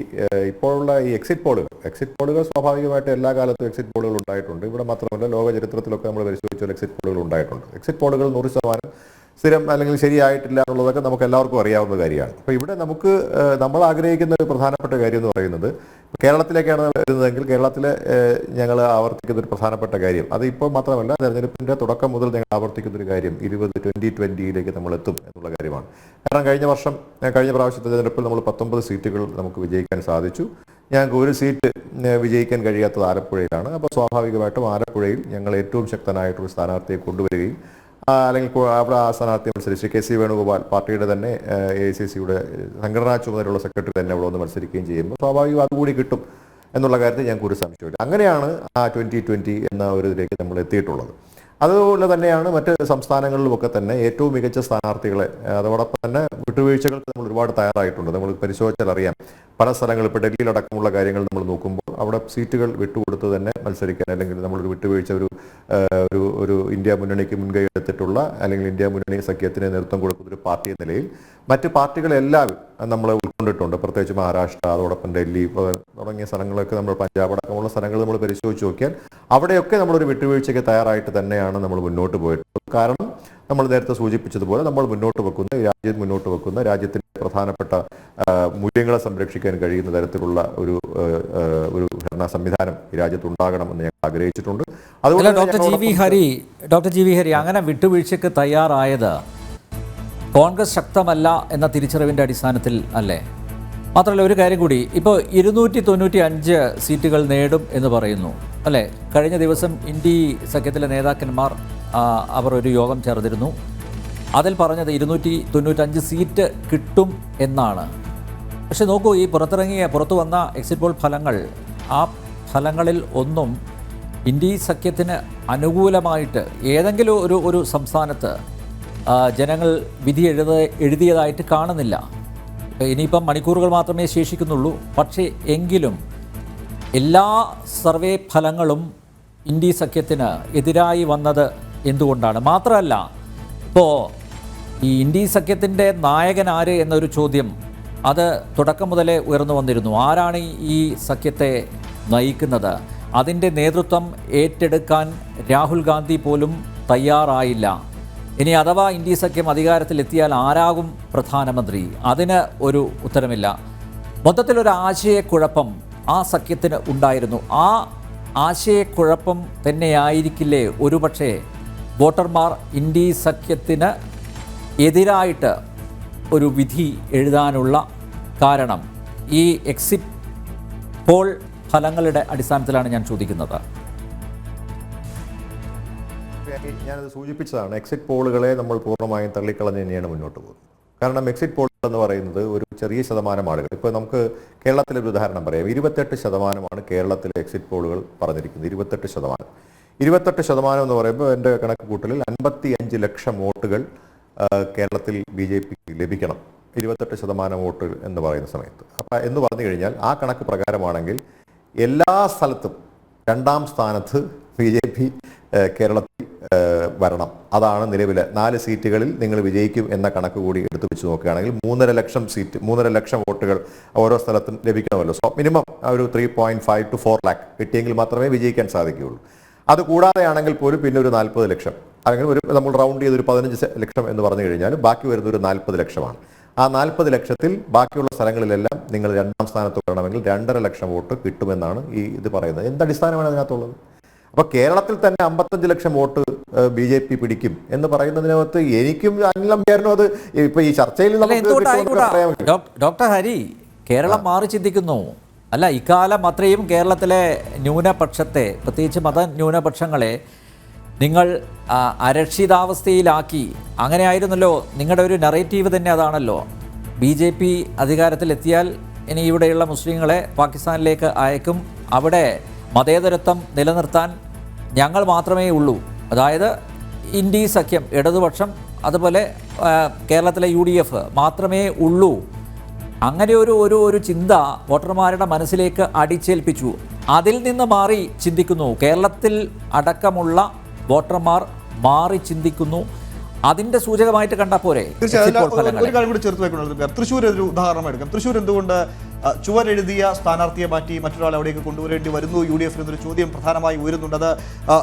ഇപ്പോഴുള്ള ഈ എക്സിറ്റ് പോളുകൾ സ്വാഭാവികമായിട്ട് എല്ലാ കാലത്തും എക്സിറ്റ് പോളുകൾ ഉണ്ടായിട്ടുണ്ട്. ഇവിടെ മാത്രമല്ല, ലോക ചരിത്രത്തിലൊക്കെ നമ്മൾ പരിശോധിച്ചാൽ എക്സിറ്റ് പോളുകൾ ഉണ്ടായിട്ടുണ്ട്. എക്സിറ്റ് പോളുകൾ 100% സ്ഥിരം അല്ലെങ്കിൽ ശരിയായിട്ടില്ല എന്നുള്ളതൊക്കെ നമുക്ക് എല്ലാവർക്കും അറിയാവുന്ന കാര്യമാണ്. അപ്പോൾ ഇവിടെ നമ്മൾ ആഗ്രഹിക്കുന്ന ഒരു പ്രധാനപ്പെട്ട കാര്യം എന്ന് പറയുന്നത്, കേരളത്തിലേക്കാണ് വരുന്നതെങ്കിൽ കേരളത്തിലെ ഞങ്ങൾ ആവർത്തിക്കുന്ന ഒരു പ്രധാനപ്പെട്ട കാര്യം, അത് ഇപ്പോൾ മാത്രമല്ല തെരഞ്ഞെടുപ്പിൻ്റെ തുടക്കം മുതൽ ഞങ്ങൾ ആവർത്തിക്കുന്നൊരു കാര്യം 2020 നമ്മൾ എത്തും എന്നുള്ള കാര്യമാണ്. കാരണം കഴിഞ്ഞ പ്രാവശ്യത്തെ തെരഞ്ഞെടുപ്പിൽ നമ്മൾ 19 സീറ്റുകൾ നമുക്ക് വിജയിക്കാൻ സാധിച്ചു. ഞങ്ങൾക്ക് ഒരു സീറ്റ് വിജയിക്കാൻ കഴിയാത്തത് ആലപ്പുഴയിലാണ്. അപ്പോൾ സ്വാഭാവികമായിട്ടും ആലപ്പുഴയിൽ ഞങ്ങൾ ഏറ്റവും ശക്തനായിട്ടൊരു സ്ഥാനാർത്ഥിയെ കൊണ്ടുവരികയും അല്ലെങ്കിൽ അവിടെ ആ സ്ഥാനാർത്ഥി മത്സരിച്ച് KC വേണുഗോപാൽ, പാർട്ടിയുടെ തന്നെ AICCയുടെ സംഘടനാ ചുമതലയുള്ള സെക്രട്ടറി തന്നെ അവിടെ ഒന്ന് മത്സരിക്കുകയും ചെയ്യുമ്പോൾ സ്വാഭാവികം അതുകൂടി കിട്ടും എന്നുള്ള കാര്യത്തിൽ ഞങ്ങൾക്ക് ഒരു സംശയമില്ല. അങ്ങനെയാണ് ആ 2020 എന്ന ഒരു ഇതിലേക്ക് നമ്മൾ എത്തിയിട്ടുള്ളത്. അതുപോലെ തന്നെയാണ് മറ്റ് സംസ്ഥാനങ്ങളിലുമൊക്കെ തന്നെ ഏറ്റവും മികച്ച സ്ഥാനാർത്ഥികളെ, അതോടൊപ്പം തന്നെ വിട്ടുവീഴ്ചകൾക്ക് നമ്മൾ ഒരുപാട് തയ്യാറായിട്ടുണ്ട്. നമ്മൾ പരിശോധിച്ചാൽ അറിയാം, പല സ്ഥലങ്ങളിൽ ഇപ്പോൾ ഡൽഹിയിലടക്കമുള്ള കാര്യങ്ങൾ നമ്മൾ നോക്കുമ്പോൾ അവിടെ സീറ്റുകൾ വിട്ടുകൊടുത്ത് തന്നെ മത്സരിക്കാൻ, അല്ലെങ്കിൽ നമ്മളൊരു വിട്ടുവീഴ്ച ഒരു ഇന്ത്യ മുന്നണിക്ക് മുൻകൈ എടുത്തിട്ടുള്ള, അല്ലെങ്കിൽ ഇന്ത്യ മുന്നണി സഖ്യത്തിന് നേതൃത്വം കൊടുക്കുന്ന ഒരു പാർട്ടി എന്ന നിലയിൽ മറ്റ് പാർട്ടികളെല്ലാം നമ്മൾ ഉൾക്കൊണ്ടിട്ടുണ്ട്. പ്രത്യേകിച്ച് മഹാരാഷ്ട്ര, അതോടൊപ്പം ഡൽഹി തുടങ്ങിയ സ്ഥലങ്ങളൊക്കെ, നമ്മൾ പഞ്ചാബ് അടക്കമുള്ള സ്ഥലങ്ങൾ നമ്മൾ പരിശോധിച്ച് നോക്കിയാൽ അവിടെയൊക്കെ നമ്മളൊരു വിട്ടുവീഴ്ചയ്ക്ക് തയ്യാറായിട്ട് തന്നെയാണ് നമ്മൾ മുന്നോട്ട് പോയിട്ടുള്ളത്. കാരണം നമ്മൾ നേരത്തെ സൂചിപ്പിച്ചതുപോലെ നമ്മൾ രാജ്യം മുന്നോട്ട് വെക്കുന്ന രാജ്യത്തിന്റെ പ്രധാനപ്പെട്ട മൂല്യങ്ങളെ സംരക്ഷിക്കാൻ കഴിയുന്ന തരത്തിലുള്ള ഒരു ഭരണ സംവിധാനം ഈ രാജ്യത്ത് ഉണ്ടാകണമെന്ന് ഞങ്ങൾ ആഗ്രഹിച്ചിട്ടുണ്ട്. അതുകൊണ്ട് ഡോക്ടർ ജി വി ഹരി അങ്ങനെ വിട്ടുവീഴ്ചയ്ക്ക് തയ്യാറായത് കോൺഗ്രസ് ശക്തമല്ല എന്ന തിരിച്ചറിവിൻ്റെ അടിസ്ഥാനത്തിൽ അല്ലേ? മാത്രമല്ല ഒരു കാര്യം കൂടി, ഇപ്പോൾ 295 സീറ്റുകൾ നേടും എന്ന് പറയുന്നു അല്ലേ? കഴിഞ്ഞ ദിവസം ഇന്ത്യ സഖ്യത്തിലെ നേതാക്കന്മാർ അവർ ഒരു യോഗം ചേർന്നിരുന്നു. അതിൽ പറഞ്ഞത് 295 സീറ്റ് കിട്ടും എന്നാണ്. പക്ഷെ നോക്കൂ, ഈ പുറത്തു വന്ന എക്സിറ്റ് പോൾ ഫലങ്ങൾ, ആ ഫലങ്ങളിൽ ഒന്നും ഇന്ത്യ സഖ്യത്തിന് അനുകൂലമായിട്ട് ഏതെങ്കിലും ഒരു സംസ്ഥാനത്ത് ജനങ്ങൾ വിധി എഴുതിയതായിട്ട് കാണുന്നില്ല. ഇനിയിപ്പം മണിക്കൂറുകൾ മാത്രമേ ശേഷിക്കുന്നുള്ളൂ. പക്ഷേ എങ്കിലും എല്ലാ സർവേ ഫലങ്ങളും ഇന്ത്യ സഖ്യത്തിന് എതിരായി വന്നത് എന്തുകൊണ്ടാണ്? മാത്രമല്ല, ഇപ്പോൾ ഈ ഇന്ത്യ സഖ്യത്തിൻ്റെ നായകൻ ആര് എന്നൊരു ചോദ്യം അത് തുടക്കം മുതലേ ഉയർന്നു വന്നിരുന്നു. ആരാണ് ഈ സഖ്യത്തെ നയിക്കുന്നത്? അതിൻ്റെ നേതൃത്വം ഏറ്റെടുക്കാൻ രാഹുൽ ഗാന്ധി പോലും തയ്യാറായില്ല. ഇനി അഥവാ ഇന്ത്യ സഖ്യം അധികാരത്തിലെത്തിയാൽ ആരാകും പ്രധാനമന്ത്രി? അതിന് ഒരു ഉത്തരമില്ല. മൊത്തത്തിലൊരു ആശയക്കുഴപ്പം ആ സഖ്യത്തിന് ഉണ്ടായിരുന്നു. ആ ആശയക്കുഴപ്പം തന്നെയായിരിക്കില്ലേ ഒരുപക്ഷെ വോട്ടർമാർ ഇന്ത്യ സഖ്യത്തിന് എതിരായിട്ട് ഒരു വിധി എഴുതാനുള്ള കാരണം? ഈ എക്സിറ്റ് പോൾ ഫലങ്ങളുടെ അടിസ്ഥാനത്തിലാണ് ഞാൻ ചോദിക്കുന്നത്. ഞാനത് സൂചിപ്പിച്ചതാണ്. എക്സിറ്റ് പോളുകളെ നമ്മൾ പൂർണ്ണമായും തള്ളിക്കളഞ്ഞ് തന്നെയാണ് മുന്നോട്ട് പോകുന്നത്. കാരണം എക്സിറ്റ് പോൾ എന്ന് പറയുന്നത് ഒരു ചെറിയ ശതമാനം ആളുകൾ, ഇപ്പോൾ നമുക്ക് കേരളത്തിലെ ഒരു ഉദാഹരണം പറയാം. 28% കേരളത്തിലെ എക്സിറ്റ് പോളുകൾ പറഞ്ഞിരിക്കുന്നത്. 28% എന്ന് പറയുമ്പോൾ എൻ്റെ കണക്ക് കൂട്ടലിൽ 55 ലക്ഷം വോട്ടുകൾ കേരളത്തിൽ BJPക്ക് ലഭിക്കണം. 28% വോട്ട് എന്ന് പറയുന്ന സമയത്ത്. അപ്പം എന്ന് പറഞ്ഞു കഴിഞ്ഞാൽ ആ കണക്ക് പ്രകാരമാണെങ്കിൽ എല്ലാ സ്ഥലത്തും 2ാം സ്ഥാനത്ത് BJP കേരളത്തിൽ വരണം. അതാണ് നിലവിലെ 4 സീറ്റുകളിൽ നിങ്ങൾ വിജയിക്കും എന്ന കണക്ക് കൂടി എടുത്തു വെച്ച് നോക്കുകയാണെങ്കിൽ 3.5 ലക്ഷം വോട്ടുകൾ ഓരോ സ്ഥലത്തും ലഭിക്കണമല്ലോ. സോ മിനിമം ഒരു 3.5 to 4 lakh കിട്ടിയെങ്കിൽ മാത്രമേ വിജയിക്കാൻ സാധിക്കുകയുള്ളൂ. അതുകൂടാതെ ആണെങ്കിൽ പോലും പിന്നെ ഒരു 40 ലക്ഷം, അല്ലെങ്കിൽ നമ്മൾ റൗണ്ട് ചെയ്തൊരു 15 ലക്ഷം എന്ന് പറഞ്ഞു കഴിഞ്ഞാൽ ബാക്കി വരുന്ന ഒരു 40 ലക്ഷമാണ്. ആ 40 ലക്ഷത്തിൽ ബാക്കിയുള്ള സ്ഥലങ്ങളിലെല്ലാം നിങ്ങൾ 2ാം സ്ഥാനത്ത് വരണമെങ്കിൽ 2.5 ലക്ഷം വോട്ട് കിട്ടുമെന്നാണ് ഇത് പറയുന്നത്. എന്തടിസ്ഥാനമാണ് അതിനകത്തുള്ളത്? അപ്പോൾ കേരളത്തിൽ തന്നെ 55 ലക്ഷം വോട്ട് BJP പിടിക്കും എന്ന് പറയുന്നതിനകത്ത് എനിക്കും അനിൽ അമ്പ്യാരിനും അത് ഇപ്പൊ ഈ ചർച്ചയിൽ ഡോക്ടർ ഹരി, കേരളം മാറി ചിന്തിക്കുന്നു. അല്ല, ഇക്കാലം അത്രയും കേരളത്തിലെ ന്യൂനപക്ഷത്തെ, പ്രത്യേകിച്ച് മത ന്യൂനപക്ഷങ്ങളെ നിങ്ങൾ അരക്ഷിതാവസ്ഥയിലാക്കി. അങ്ങനെയായിരുന്നല്ലോ നിങ്ങളുടെ ഒരു നറേറ്റീവ് തന്നെ. അതാണല്ലോ BJP അധികാരത്തിലെത്തിയാൽ ഇനി ഇവിടെയുള്ള മുസ്ലിങ്ങളെ പാകിസ്ഥാനിലേക്ക് അയക്കും, അവിടെ മതേതരത്വം നിലനിർത്താൻ ഞങ്ങൾ മാത്രമേ ഉള്ളൂ. അതായത് ഇന്ത്യ സഖ്യം, ഇടതുപക്ഷം, അതുപോലെ കേരളത്തിലെ UDF മാത്രമേ ഉള്ളൂ. അങ്ങനെ ഒരു ചിന്ത വോട്ടർമാരുടെ മനസ്സിലേക്ക് അടിച്ചേൽപ്പിച്ചു. അതിൽ നിന്ന് മാറി ചിന്തിക്കുന്നു. കേരളത്തിൽ അടക്കമുള്ള വോട്ടർമാർ മാറി ചിന്തിക്കുന്നു. അതിന്റെ സൂചകമായിട്ട് കണ്ടാൽ പോരെ? ഒരു കാര്യം കൂടി ചേർത്ത് വെക്കണം. തൃശ്ശൂർ ഒരു ഉദാഹരണം എടുക്കാം. തൃശ്ശൂർ എന്തുകൊണ്ട് ചുവരെഴുതിയ സ്ഥാനാർത്ഥിയെ മാറ്റി മറ്റൊരാളെ അവിടേക്ക് കൊണ്ടുവരേണ്ടി വരുന്നു UDF എന്നൊരു ചോദ്യം പ്രധാനമായി ഉയരുന്നുണ്ട്. അത്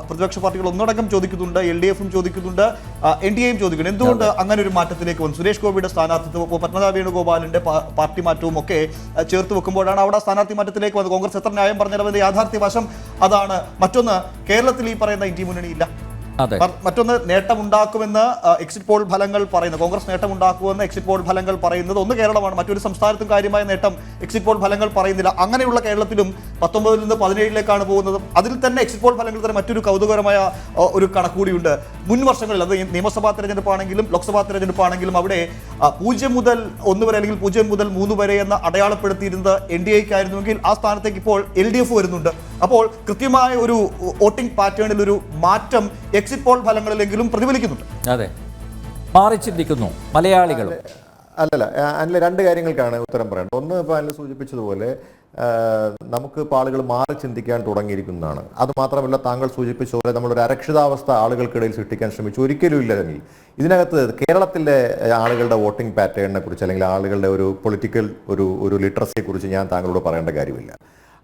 പ്രതിപക്ഷ പാർട്ടികൾ ഒന്നടങ്കം ചോദിക്കുന്നുണ്ട്, LDF ചോദിക്കുന്നുണ്ട്, NDAയും ചോദിക്കുന്നുണ്ട്. എന്തുകൊണ്ട് അങ്ങനെ ഒരു മാറ്റത്തിലേക്ക് വന്നു? സുരേഷ് ഗോപിയുടെ സ്ഥാനാർത്ഥിത്വം, പത്മനാഭ വേണുഗോപാലിന്റെ പാർട്ടി മാറ്റവും ഒക്കെ ചേർത്ത് വെക്കുമ്പോഴാണ് അവിടെ സ്ഥാനാർത്ഥി മാറ്റത്തിലേക്ക് വന്നത്. കോൺഗ്രസ് എത്ര ന്യായം പറഞ്ഞാലും അതിന്റെ യാഥാർത്ഥ്യവശം അതാണ്. മറ്റൊന്ന്, കേരളത്തിൽ ഈ പറയുന്ന ഇന്ത്യ മുന്നണിയില്ല. മറ്റൊന്ന്, നേട്ടമുണ്ടാക്കുമെന്ന് എക്സിറ്റ് പോൾ ഫലങ്ങൾ പറയുന്നത്, കോൺഗ്രസ് നേട്ടമുണ്ടാക്കുമെന്ന് എക്സിറ്റ് പോൾ ഫലങ്ങൾ പറയുന്നത് ഒന്ന് കേരളമാണ്. മറ്റൊരു സംസ്ഥാനത്തും കാര്യമായ നേട്ടം എക്സിറ്റ് പോൾ ഫലങ്ങൾ പറയുന്നില്ല. അങ്ങനെയുള്ള കേരളത്തിലും 19 നിന്ന് 17 പോകുന്നത്. അതിൽ തന്നെ എക്സിറ്റ് പോൾ ഫലങ്ങൾ തന്നെ മറ്റൊരു കൗതുകകരമായ ഒരു കണക്കുകൂടിയുണ്ട്. മുൻ വർഷങ്ങളിൽ, അത് നിയമസഭാ തെരഞ്ഞെടുപ്പാണെങ്കിലും ലോക്സഭാ തെരഞ്ഞെടുപ്പാണെങ്കിലും, അവിടെ 0 മുതൽ 1 വരെ അല്ലെങ്കിൽ 0 മുതൽ 3 വരെ എന്ന് അടയാളപ്പെടുത്തിയിരുന്നത് NDAയ്ക്കായിരുന്നുവെങ്കിൽ ആ സ്ഥാനത്തേക്ക് ഇപ്പോൾ LDF വരുന്നുണ്ട്. അപ്പോൾ കൃത്യമായ ഒരു വോട്ടിംഗ് പാറ്റേണിൽ ഒരു മാറ്റം എക്സിറ്റ് പോൾ ഫലങ്ങളിലെങ്കിലും പ്രതിഫലിക്കുന്നുണ്ട്. അതെ, മാറി ചിന്തിക്കുന്നു മലയാളികളും. അല്ലല്ല, അതിൽ രണ്ട് കാര്യങ്ങൾക്കാണ് ഉത്തരം പറയേണ്ടത്. ഒന്ന്, ഇപ്പോൾ അതിൽ സൂചിപ്പിച്ചതുപോലെ നമുക്ക് ഇപ്പോൾ ആളുകൾ മാറി ചിന്തിക്കാൻ തുടങ്ങിയിരിക്കുന്നതാണ്. അതുമാത്രമല്ല, താങ്കൾ സൂചിപ്പിച്ചതുപോലെ നമ്മളൊരു അരക്ഷിതാവസ്ഥ ആളുകൾക്കിടയിൽ സൃഷ്ടിക്കാൻ ശ്രമിച്ചു. ഒരിക്കലും ഇല്ലെങ്കിൽ ഇതിനകത്ത് കേരളത്തിലെ ആളുകളുടെ വോട്ടിംഗ് പാറ്റേണിനെ കുറിച്ച് അല്ലെങ്കിൽ ആളുകളുടെ ഒരു പൊളിറ്റിക്കൽ ഒരു ലിറ്ററസിയെ കുറിച്ച് ഞാൻ താങ്കളോട് പറയേണ്ട കാര്യമില്ല.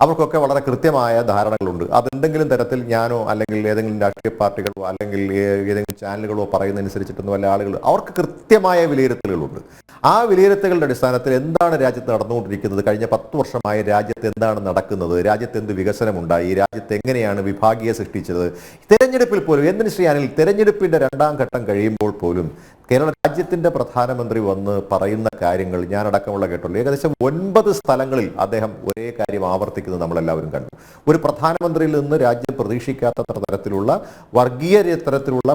അവർക്കൊക്കെ വളരെ കൃത്യമായ ധാരണകളുണ്ട്. അതെന്തെങ്കിലും തരത്തിൽ ഞാനോ അല്ലെങ്കിൽ ഏതെങ്കിലും രാഷ്ട്രീയ പാർട്ടികളോ അല്ലെങ്കിൽ ഏതെങ്കിലും ചാനലുകളോ പറയുന്നതനുസരിച്ചിട്ടൊന്നും വല്ല ആളുകൾ അവർക്ക് കൃത്യമായ വിലയിരുത്തലുകളുണ്ട്. ആ വിലയിരുത്തലുകളുടെ അടിസ്ഥാനത്തിൽ എന്താണ് രാജ്യത്ത് നടന്നുകൊണ്ടിരിക്കുന്നത്, കഴിഞ്ഞ 10 വർഷമായി രാജ്യത്ത് എന്താണ് നടക്കുന്നത്, രാജ്യത്ത് എന്ത് വികസനമുണ്ടായി, രാജ്യത്ത് എങ്ങനെയാണ് വിഭാഗീയ സൃഷ്ടിച്ചത്, തെരഞ്ഞെടുപ്പിൽ പോലും എന്തിന് ശ്രീ അനിൽ, തെരഞ്ഞെടുപ്പിന്റെ 2ാം ഘട്ടം കഴിയുമ്പോൾ പോലും കേരള രാജ്യത്തിന്റെ പ്രധാനമന്ത്രി വന്ന് പറയുന്ന കാര്യങ്ങൾ ഞാനടക്കമുള്ള കേട്ടുള്ളൂ. ഏകദേശം 9 സ്ഥലങ്ങളിൽ അദ്ദേഹം ഒരേ കാര്യം ആവർത്തിക്കുന്നത് നമ്മളെല്ലാവരും കണ്ടു. ഒരു പ്രധാനമന്ത്രിയിൽ നിന്ന് രാജ്യം പ്രതീക്ഷിക്കാത്ത തരത്തിലുള്ള വർഗീയ തരത്തിലുള്ള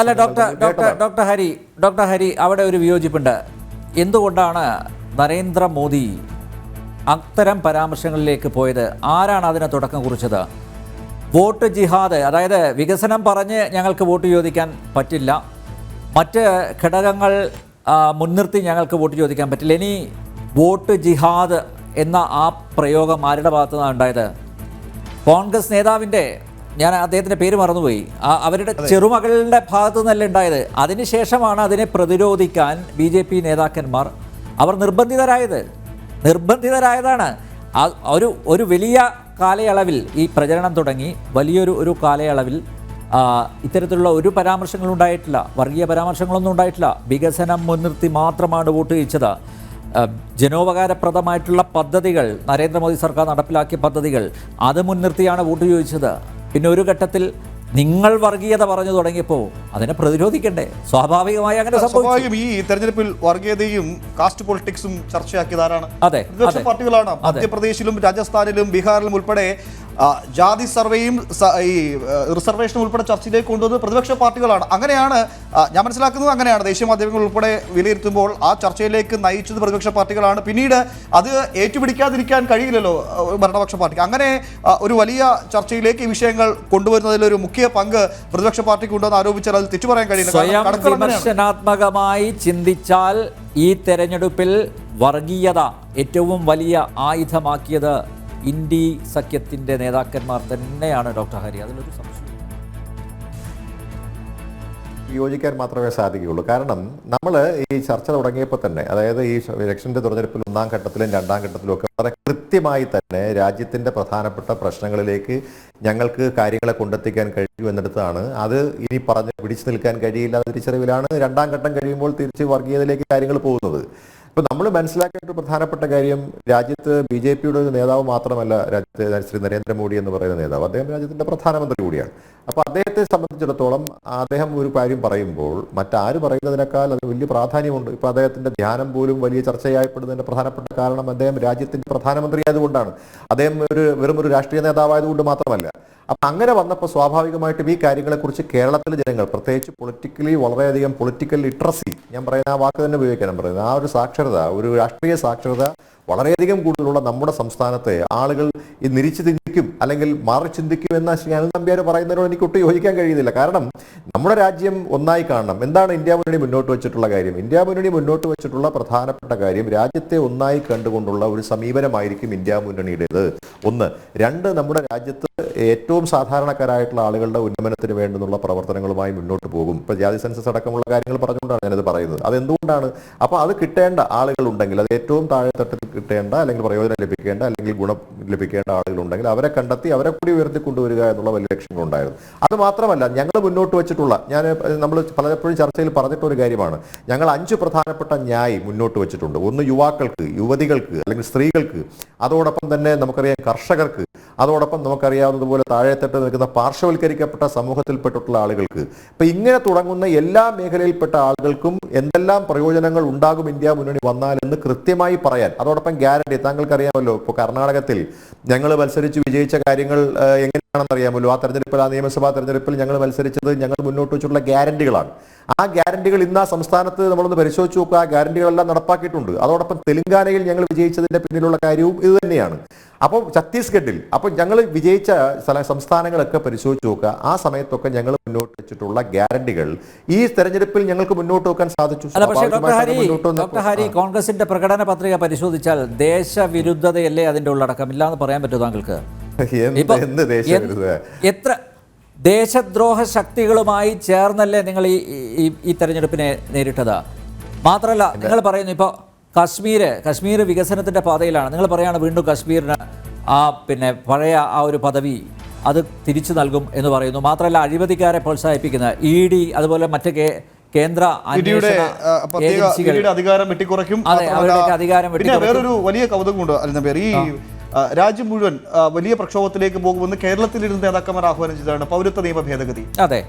അല്ല ഡോക്ടർ ഹരി അവിടെ ഒരു വിയോജിപ്പുണ്ട്. എന്തുകൊണ്ടാണ് നരേന്ദ്രമോദി അത്തരം പരാമർശങ്ങളിലേക്ക് പോയത്? ആരാണ് അതിന് തുടക്കം കുറിച്ചത്? വോട്ട് ജിഹാദ്, അതായത് വികസനം പറഞ്ഞ് ഞങ്ങൾക്ക് വോട്ട് ചോദിക്കാൻ പറ്റില്ല, മറ്റ് ഘടകങ്ങൾ മുൻനിർത്തി ഞങ്ങൾക്ക് വോട്ട് ചോദിക്കാൻ പറ്റില്ല, ഇനി വോട്ട് ജിഹാദ് എന്ന ആ പ്രയോഗം ആരുടെ ഭാഗത്തു നിന്നാണ് ഉണ്ടായത്? കോൺഗ്രസ് നേതാവിൻ്റെ, ഞാൻ അദ്ദേഹത്തിൻ്റെ പേര് മറന്നുപോയി, അവരുടെ ചെറുമകളുടെ ഭാഗത്തു നിന്നല്ല ഉണ്ടായത്. അതിനുശേഷമാണ് അതിനെ പ്രതിരോധിക്കാൻ BJP നേതാക്കന്മാർ അവർ നിർബന്ധിതരായതാണ്. ഒരു വലിയ കാലയളവിൽ ഈ പ്രചരണം തുടങ്ങി വലിയൊരു കാലയളവിൽ ഇത്തരത്തിലുള്ള ഒരു പരാമർശങ്ങളും ഉണ്ടായിട്ടില്ല, വർഗീയ പരാമർശങ്ങളൊന്നും ഉണ്ടായിട്ടില്ല. വികസനം മുൻനിർത്തി മാത്രമാണ് വോട്ട് ചോദിച്ചത്. ജനോപകാരപ്രദമായിട്ടുള്ള പദ്ധതികൾ, നരേന്ദ്രമോദി സർക്കാർ നടപ്പിലാക്കിയ പദ്ധതികൾ, അത് മുൻനിർത്തിയാണ് വോട്ട് ചോദിച്ചത്. പിന്നെ ഒരു ഘട്ടത്തിൽ നിങ്ങൾ വർഗീയത പറഞ്ഞു തുടങ്ങിയപ്പോൾ അതിനെ പ്രതിരോധിക്കണ്ടേ? സ്വാഭാവികമായി അങ്ങനെ സംഭവിക്കും. ഈ തെരഞ്ഞെടുപ്പിൽ വർഗീയതയും കാസ്റ്റ് പൊളിറ്റിക്സും ചർച്ചയാക്കിയതാരാണ്? അതെ, പ്രതിപക്ഷ പാർട്ടികളാണ്. മധ്യപ്രദേശിലും രാജസ്ഥാനിലും ബീഹാറിലും ഉൾപ്പെടെ ജാതി സർവേയും ഈ റിസർവേഷനും ഉൾപ്പെടെ ചർച്ചയിലേക്ക് കൊണ്ടുവന്നത് പ്രതിപക്ഷ പാർട്ടികളാണ്. അങ്ങനെയാണ് ഞാൻ മനസ്സിലാക്കുന്നത്. അങ്ങനെയാണ് ദേശീയ മാധ്യമങ്ങൾ ഉൾപ്പെടെ വിലയിരുത്തുമ്പോൾ ആ ചർച്ചയിലേക്ക് നയിച്ചത് പ്രതിപക്ഷ പാർട്ടികളാണ്. പിന്നീട് അത് ഏറ്റുപിടിക്കാതിരിക്കാൻ കഴിയില്ലല്ലോ ഭരണപക്ഷ പാർട്ടിക്ക്. അങ്ങനെ ഒരു വലിയ ചർച്ചയിലേക്ക് ഈ വിഷയങ്ങൾ കൊണ്ടുവരുന്നതിലൊരു മുഖ്യ പങ്ക് പ്രതിപക്ഷ പാർട്ടിക്ക് ഉണ്ടെന്ന് ആരോപിച്ചാൽ അത് തെറ്റു പറയാൻ കഴിയില്ല. സ്വയം വിമർശനാത്മകമായി ചിന്തിച്ചാൽ ഈ തെരഞ്ഞെടുപ്പിൽ വർഗീയത ഏറ്റവും വലിയ ആയുധമാക്കിയത് ഇന്ത്യ സഖ്യത്തിൻ്റെ നേതാക്കന്മാർ തന്നെയാണ് ഡോക്ടർ ഹരി. അതിലൊരു സംശയം യോജിക്കാൻ മാത്രമേ സാധിക്കുകയുള്ളൂ. കാരണം നമ്മൾ ഈ ചർച്ച തുടങ്ങിയപ്പോൾ തന്നെ, അതായത് ഈ ഇലക്ഷൻ്റെ തെരഞ്ഞെടുപ്പിൽ 1ാം ഘട്ടത്തിലും 2ാം ഘട്ടത്തിലും ഒക്കെ വളരെ കൃത്യമായി തന്നെ രാജ്യത്തിൻ്റെ പ്രധാനപ്പെട്ട പ്രശ്നങ്ങളിലേക്ക് ഞങ്ങൾക്ക് കാര്യങ്ങളെ കൊണ്ടെത്തിക്കാൻ കഴിയൂ എന്നിടത്താണ് അത് ഇനി പറഞ്ഞ് പിടിച്ചു നിൽക്കാൻ കഴിയില്ല തിരിച്ചറിവിലാണ് 2ാം ഘട്ടം കഴിയുമ്പോൾ തിരിച്ച് വർഗീയതയിലേക്ക് കാര്യങ്ങൾ പോകുന്നത്. അപ്പോൾ നമ്മൾ മനസ്സിലാക്കേണ്ട ഒരു പ്രധാനപ്പെട്ട കാര്യം, രാജ്യത്ത് BJPയുടെ ഒരു നേതാവ് മാത്രമല്ല രാജ്യത്തെ ശ്രീ നരേന്ദ്രമോദി എന്ന് പറയുന്ന നേതാവ്, അദ്ദേഹം രാജ്യത്തിൻ്റെ പ്രധാനമന്ത്രി കൂടിയാണ്. അപ്പോൾ അദ്ദേഹത്തെ സംബന്ധിച്ചിടത്തോളം അദ്ദേഹം ഒരു കാര്യം പറയുമ്പോൾ മറ്റാര് പറയുന്നതിനേക്കാൾ അത് വലിയ പ്രാധാന്യമുണ്ട്. ഇപ്പോൾ അദ്ദേഹത്തിൻ്റെ ധ്യാനം പോലും വലിയ ചർച്ചയായപ്പെടുന്നതിൻ്റെ പ്രധാനപ്പെട്ട കാരണം അദ്ദേഹം രാജ്യത്തിൻ്റെ പ്രധാനമന്ത്രി ആയതുകൊണ്ടാണ്. അദ്ദേഹം വെറും ഒരു രാഷ്ട്രീയ നേതാവായതുകൊണ്ട് മാത്രമല്ല. അപ്പം അങ്ങനെ വന്നപ്പോൾ സ്വാഭാവികമായിട്ടും ഈ കാര്യങ്ങളെക്കുറിച്ച് കേരളത്തിലെ ജനങ്ങൾ, പ്രത്യേകിച്ച് പൊളിറ്റിക്കലി വളരെയധികം പൊളിറ്റിക്കൽ ലിറ്ററസി, ഞാൻ പറയുന്ന ആ വാക്ക് തന്നെ ഉപയോഗിക്കാനും പറയുന്നത്, ആ ഒരു സാക്ഷരത, ഒരു രാഷ്ട്രീയ സാക്ഷരത വളരെയധികം കൂടുതലുള്ള നമ്മുടെ സംസ്ഥാനത്തെ ആളുകൾ ഈ നിരിച്ചു ചിന്തിക്കും അല്ലെങ്കിൽ മാറി ചിന്തിക്കും എന്ന ശ്രീ അനിൽ നമ്പ്യാർ പറയുന്നതിനോട് എനിക്ക് ഒട്ടും യോജിക്കാൻ കഴിയുന്നില്ല. കാരണം നമ്മുടെ രാജ്യം ഒന്നായി കാണണം. എന്താണ് ഇന്ത്യ മുന്നണി മുന്നോട്ട് വെച്ചിട്ടുള്ള കാര്യം? ഇന്ത്യ മുന്നണി മുന്നോട്ട് വെച്ചിട്ടുള്ള പ്രധാനപ്പെട്ട കാര്യം രാജ്യത്തെ ഒന്നായി കണ്ടുകൊണ്ടുള്ള ഒരു സമീപനമായിരിക്കും ഇന്ത്യ മുന്നണിയുടേത്. 1. 2, നമ്മുടെ രാജ്യത്ത് ഏറ്റവും സാധാരണക്കാരായിട്ടുള്ള ആളുകളുടെ ഉന്നമനത്തിന് വേണ്ടുന്നുള്ള പ്രവർത്തനങ്ങളുമായി മുന്നോട്ട് പോകും. ഇപ്പോൾ ജാതി സെൻസസ് അടക്കമുള്ള കാര്യങ്ങൾ പറഞ്ഞുകൊണ്ടാണ് ഞാനത് പറയുന്നത്. അതെന്തുകൊണ്ടാണ്? അപ്പോൾ അത് കിട്ടേണ്ട ആളുകളുണ്ടെങ്കിൽ, അത് ഏറ്റവും താഴെത്തട്ടിൽ കിട്ടേണ്ട അല്ലെങ്കിൽ പ്രയോജനം ലഭിക്കേണ്ട അല്ലെങ്കിൽ ഗുണം ലഭിക്കേണ്ട ആളുകളുണ്ടെങ്കിൽ അവരെ കണ്ടെത്തി അവരെ കൂടി ഉയർത്തിക്കൊണ്ടുവരിക എന്നുള്ള വലിയ ലക്ഷ്യങ്ങളുണ്ടായിരുന്നു. അത് മാത്രമല്ല, ഞങ്ങൾ മുന്നോട്ട് വെച്ചിട്ടുള്ള, നമ്മൾ പലപ്പോഴും ചർച്ചയിൽ പറഞ്ഞിട്ടൊരു കാര്യമാണ്, ഞങ്ങൾ 5 പ്രധാനപ്പെട്ട ന്യായ് മുന്നോട്ട് വെച്ചിട്ടുണ്ട്. 1, യുവാക്കൾക്ക്, യുവതികൾക്ക് അല്ലെങ്കിൽ സ്ത്രീകൾക്ക്, അതോടൊപ്പം തന്നെ നമുക്കറിയാം കർഷകർക്ക്, അതോടൊപ്പം നമുക്കറിയാവുന്നതുപോലെ താഴെത്തട്ട് നിൽക്കുന്ന പാർശ്വവൽക്കരിക്കപ്പെട്ട സമൂഹത്തിൽപ്പെട്ടിട്ടുള്ള ആളുകൾക്ക്. ഇപ്പം ഇങ്ങനെ തുടങ്ങുന്ന എല്ലാ മേഖലയിൽപ്പെട്ട ആളുകൾക്കും എന്തെല്ലാം പ്രയോജനങ്ങൾ ഉണ്ടാകും ഇന്ത്യ മുന്നണി വന്നാൽ എന്ന് കൃത്യമായി പറയാൻ, അതോടൊപ്പം ഗ്യാരണ്ടി, താങ്കൾക്കറിയാമല്ലോ ഇപ്പോൾ കർണാടകത്തിൽ ഞങ്ങൾ മത്സരിച്ച് വിജയിച്ച കാര്യങ്ങൾ എങ്ങനെയാണെന്ന് അറിയാമല്ലോ. ആ തെരഞ്ഞെടുപ്പിൽ, ആ നിയമസഭാ തെരഞ്ഞെടുപ്പിൽ ഞങ്ങൾ മത്സരിച്ചത് ഞങ്ങൾ മുന്നോട്ട് വെച്ചിട്ടുള്ള ഗ്യാരണ്ടികളാണ്. ആ ഗ്യാരണ്ടികൾ ഇന്ന് ആ സംസ്ഥാനത്ത് നമ്മളൊന്ന് പരിശോധിച്ച് നോക്കുക, ആ ഗ്യാരണ്ടികളെല്ലാം നടപ്പാക്കിയിട്ടുണ്ട്. അതോടൊപ്പം തെലങ്കാനയിൽ ഞങ്ങൾ വിജയിച്ചതിന്റെ പിന്നിലുള്ള കാര്യവും ഇത് തന്നെയാണ്. അപ്പോൾ ഛത്തീസ്ഗഡിൽ അപ്പോൾ ഞങ്ങൾ വിജയിച്ച സംസ്ഥാനങ്ങളൊക്കെ പരിശോധിച്ച് നോക്കുക. ആ സമയത്തൊക്കെ ഞങ്ങൾ മുന്നോട്ട് വെച്ചിട്ടുള്ള ഗ്യാരണ്ടികൾ ഈ തെരഞ്ഞെടുപ്പിൽ ഞങ്ങൾക്ക് മുന്നോട്ട് വെക്കാൻ സാധിച്ചു. അല്ല, പക്ഷേ ഡോക്ടർ സ്വാഭാവികമായിട്ടും ഹരി കോൺഗ്രസിന്റെ പ്രകടന പത്രിക പരിശോധിച്ചാൽ ദേശവിരുദ്ധതയല്ലേ അതിന്റെ ഉള്ളടക്കം ഇല്ലാന്ന് പറയാൻ പറ്റുമോ താങ്കൾക്ക്? എന്ത് ദേശവിരുദ്ധത? എത്ര ദേശദ്രോഹ ശക്തികളുമായി ചേർന്നല്ലേ നിങ്ങൾ ഈ തെരഞ്ഞെടുപ്പിനെ നേരിട്ടത്? മാത്രമല്ല നിങ്ങൾ പറയുന്നു ഇപ്പോൾ കശ്മീർ വികസനത്തിന്റെ പാതയിലാണ്. നിങ്ങൾ പറയാണ് വീണ്ടും കശ്മീരിന് പിന്നെ പഴയ ആ ഒരു പദവി അത് തിരിച്ചു നൽകും എന്ന് പറയുന്നു. മാത്രമല്ല അഴിമതിക്കാരെ പ്രോത്സാഹിപ്പിക്കുന്ന ED അതുപോലെ മറ്റ് കേന്ദ്ര അധികാരം വെട്ടിക്കുറയ്ക്കും. വേറൊരു വലിയ കൗതുകമുണ്ട് അൽനബീർ, ഈ രാജ്യം മുഴുവൻ വലിയ പ്രക്ഷോഭത്തിലേക്ക് പോകുമെന്ന് കേരളത്തിലിരുന്ന് നേതാക്കന്മാർ ആഹ്വാനം ചെയ്തതാണ് പൗരത്വ നിയമ ഭേദഗതി.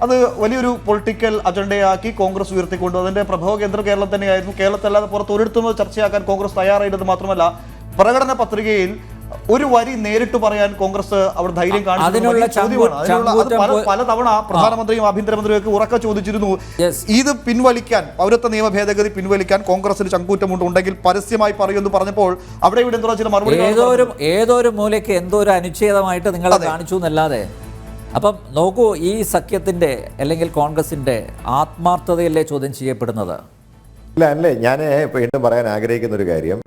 അത് വലിയൊരു പൊളിറ്റിക്കൽ അജണ്ടയാക്കി കോൺഗ്രസ് ഉയർത്തിക്കൊണ്ടു. അതിന്റെ പ്രഭവ കേന്ദ്രം കേരളം തന്നെയായിരുന്നു. കേരളത്തിലല്ലാതെ പുറത്ത് ഒരിടത്തും ചർച്ചയാക്കാൻ കോൺഗ്രസ് തയ്യാറായിരുന്നത് മാത്രമല്ല പ്രകടന പത്രികയിൽ ഒരു വരി നേരിട്ട് പറയാൻ കോൺഗ്രസ് അവിടെ ധൈര്യം കാണിച്ചു. പലതവണ പ്രധാനമന്ത്രിയും ആഭ്യന്തരമന്ത്രിയും ഒക്കെ ഉറക്കെ ചോദിച്ചിരുന്നു ഇത് പിൻവലിക്കാൻ, പൗരത്വ നിയമ ഭേദഗതി പിൻവലിക്കാൻ കോൺഗ്രസിന് ചങ്കൂറ്റമുണ്ടെങ്കിൽ പരസ്യമായി പറയുമെന്ന് പറഞ്ഞപ്പോൾ അവിടെ ഇവിടെ എന്തോ ചില മറുപടി ഏതോ ഒരു മൂലയ്ക്ക് എന്തോ ഒരു അനുച്ഛേദമായിട്ട് നിങ്ങൾ കാണിച്ചു എന്നല്ലാതെ. അപ്പം നോക്കൂ, ഈ സഖ്യത്തിന്റെ അല്ലെങ്കിൽ കോൺഗ്രസിന്റെ ആത്മാർത്ഥതയല്ലേ ചോദ്യം ചെയ്യപ്പെടുന്നത്? അല്ലേ, ഞാൻ വീണ്ടും പറയാൻ ആഗ്രഹിക്കുന്ന ഒരു കാര്യം,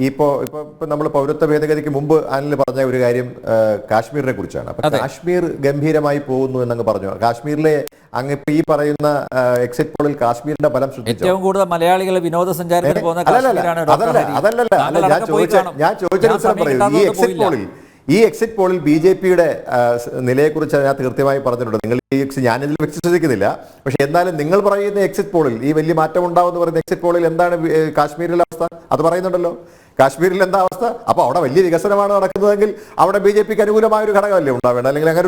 ഇപ്പോൾ നമ്മൾ പൗരത്വ ഭേദഗതിക്ക് മുമ്പ് അനിൽ പറഞ്ഞ ഒരു കാര്യം കാശ്മീരിനെ കുറിച്ചാണ്. അപ്പൊ കാശ്മീർ ഗംഭീരമായി പോകുന്നു എന്നങ്ങ് പറഞ്ഞു. കാശ്മീരിലെ അങ്ങ് ഇപ്പൊ ഈ പറയുന്ന എക്സിറ്റ് പോളിൽ കാശ്മീരിന്റെ ഫലം ശ്രദ്ധിച്ചു. ഏറ്റവും കൂടുതൽ മലയാളികൾ വിനോദസഞ്ചാരത്തിന് പോകുന്ന ഞാൻ ചോദിച്ച ഉത്തരം പറയൂ. ഈ എക്സിറ്റ് പോളിൽ BJP-യുടെ നിലയെക്കുറിച്ച് ഞാൻ കൃത്യമായി പറഞ്ഞിട്ടുണ്ട്. നിങ്ങൾ ഞാനിതിൽ വിശ്വസിക്കുന്നില്ല, പക്ഷെ എന്നാലും നിങ്ങൾ പറയുന്ന എക്സിറ്റ് പോളിൽ ഈ വലിയ മാറ്റം ഉണ്ടാവുമെന്ന് പറയുന്ന എക്സിറ്റ് പോളിൽ എന്താണ് കാശ്മീരിലെ അവസ്ഥ? അത് പറയുന്നുണ്ടല്ലോ. കാശ്മീരിൽ എന്താ അവസ്ഥ? അപ്പോൾ അവിടെ വലിയ വികസനമാണ് നടക്കുന്നതെങ്കിൽ അവിടെ BJP-ക്ക് അനുകൂലമായ ഒരു ഘടകമല്ലേ ഉണ്ടാവേണ്ടത്, അല്ലെങ്കിൽ അങ്ങനെ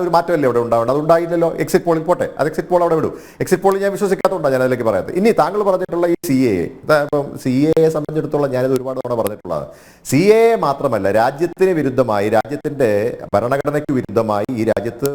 ഒരു മാറ്റമല്ലേ അവിടെ ഉണ്ടാവേണ്ടത്? അത് ഉണ്ടായില്ലല്ലോ. എക്സിറ്റ് പോളിൽ പോട്ടെ, അത് എക്സിറ്റ് പോൾ അവിടെ വിടും. എക്സിറ്റ് പോളിൽ ഞാൻ വിശ്വസിക്കാത്തതുകൊണ്ടാണ് ഞാൻ അതിലേക്ക് പറയാത്തത്. ഇനി താങ്കൾ പറഞ്ഞിട്ടുള്ള ഈ CAA, ഇപ്പം CAA സംബന്ധിച്ചിടത്തോളം ഞാനിത് ഒരുപാട് തവണ പറഞ്ഞിട്ടുള്ളതാണ്. CAA മാത്രമല്ല, രാജ്യത്തിന് വിരുദ്ധമായി, രാജ്യത്തിന്റെ ഭരണഘടനയ്ക്ക് വിരുദ്ധമായി ഈ രാജ്യത്ത്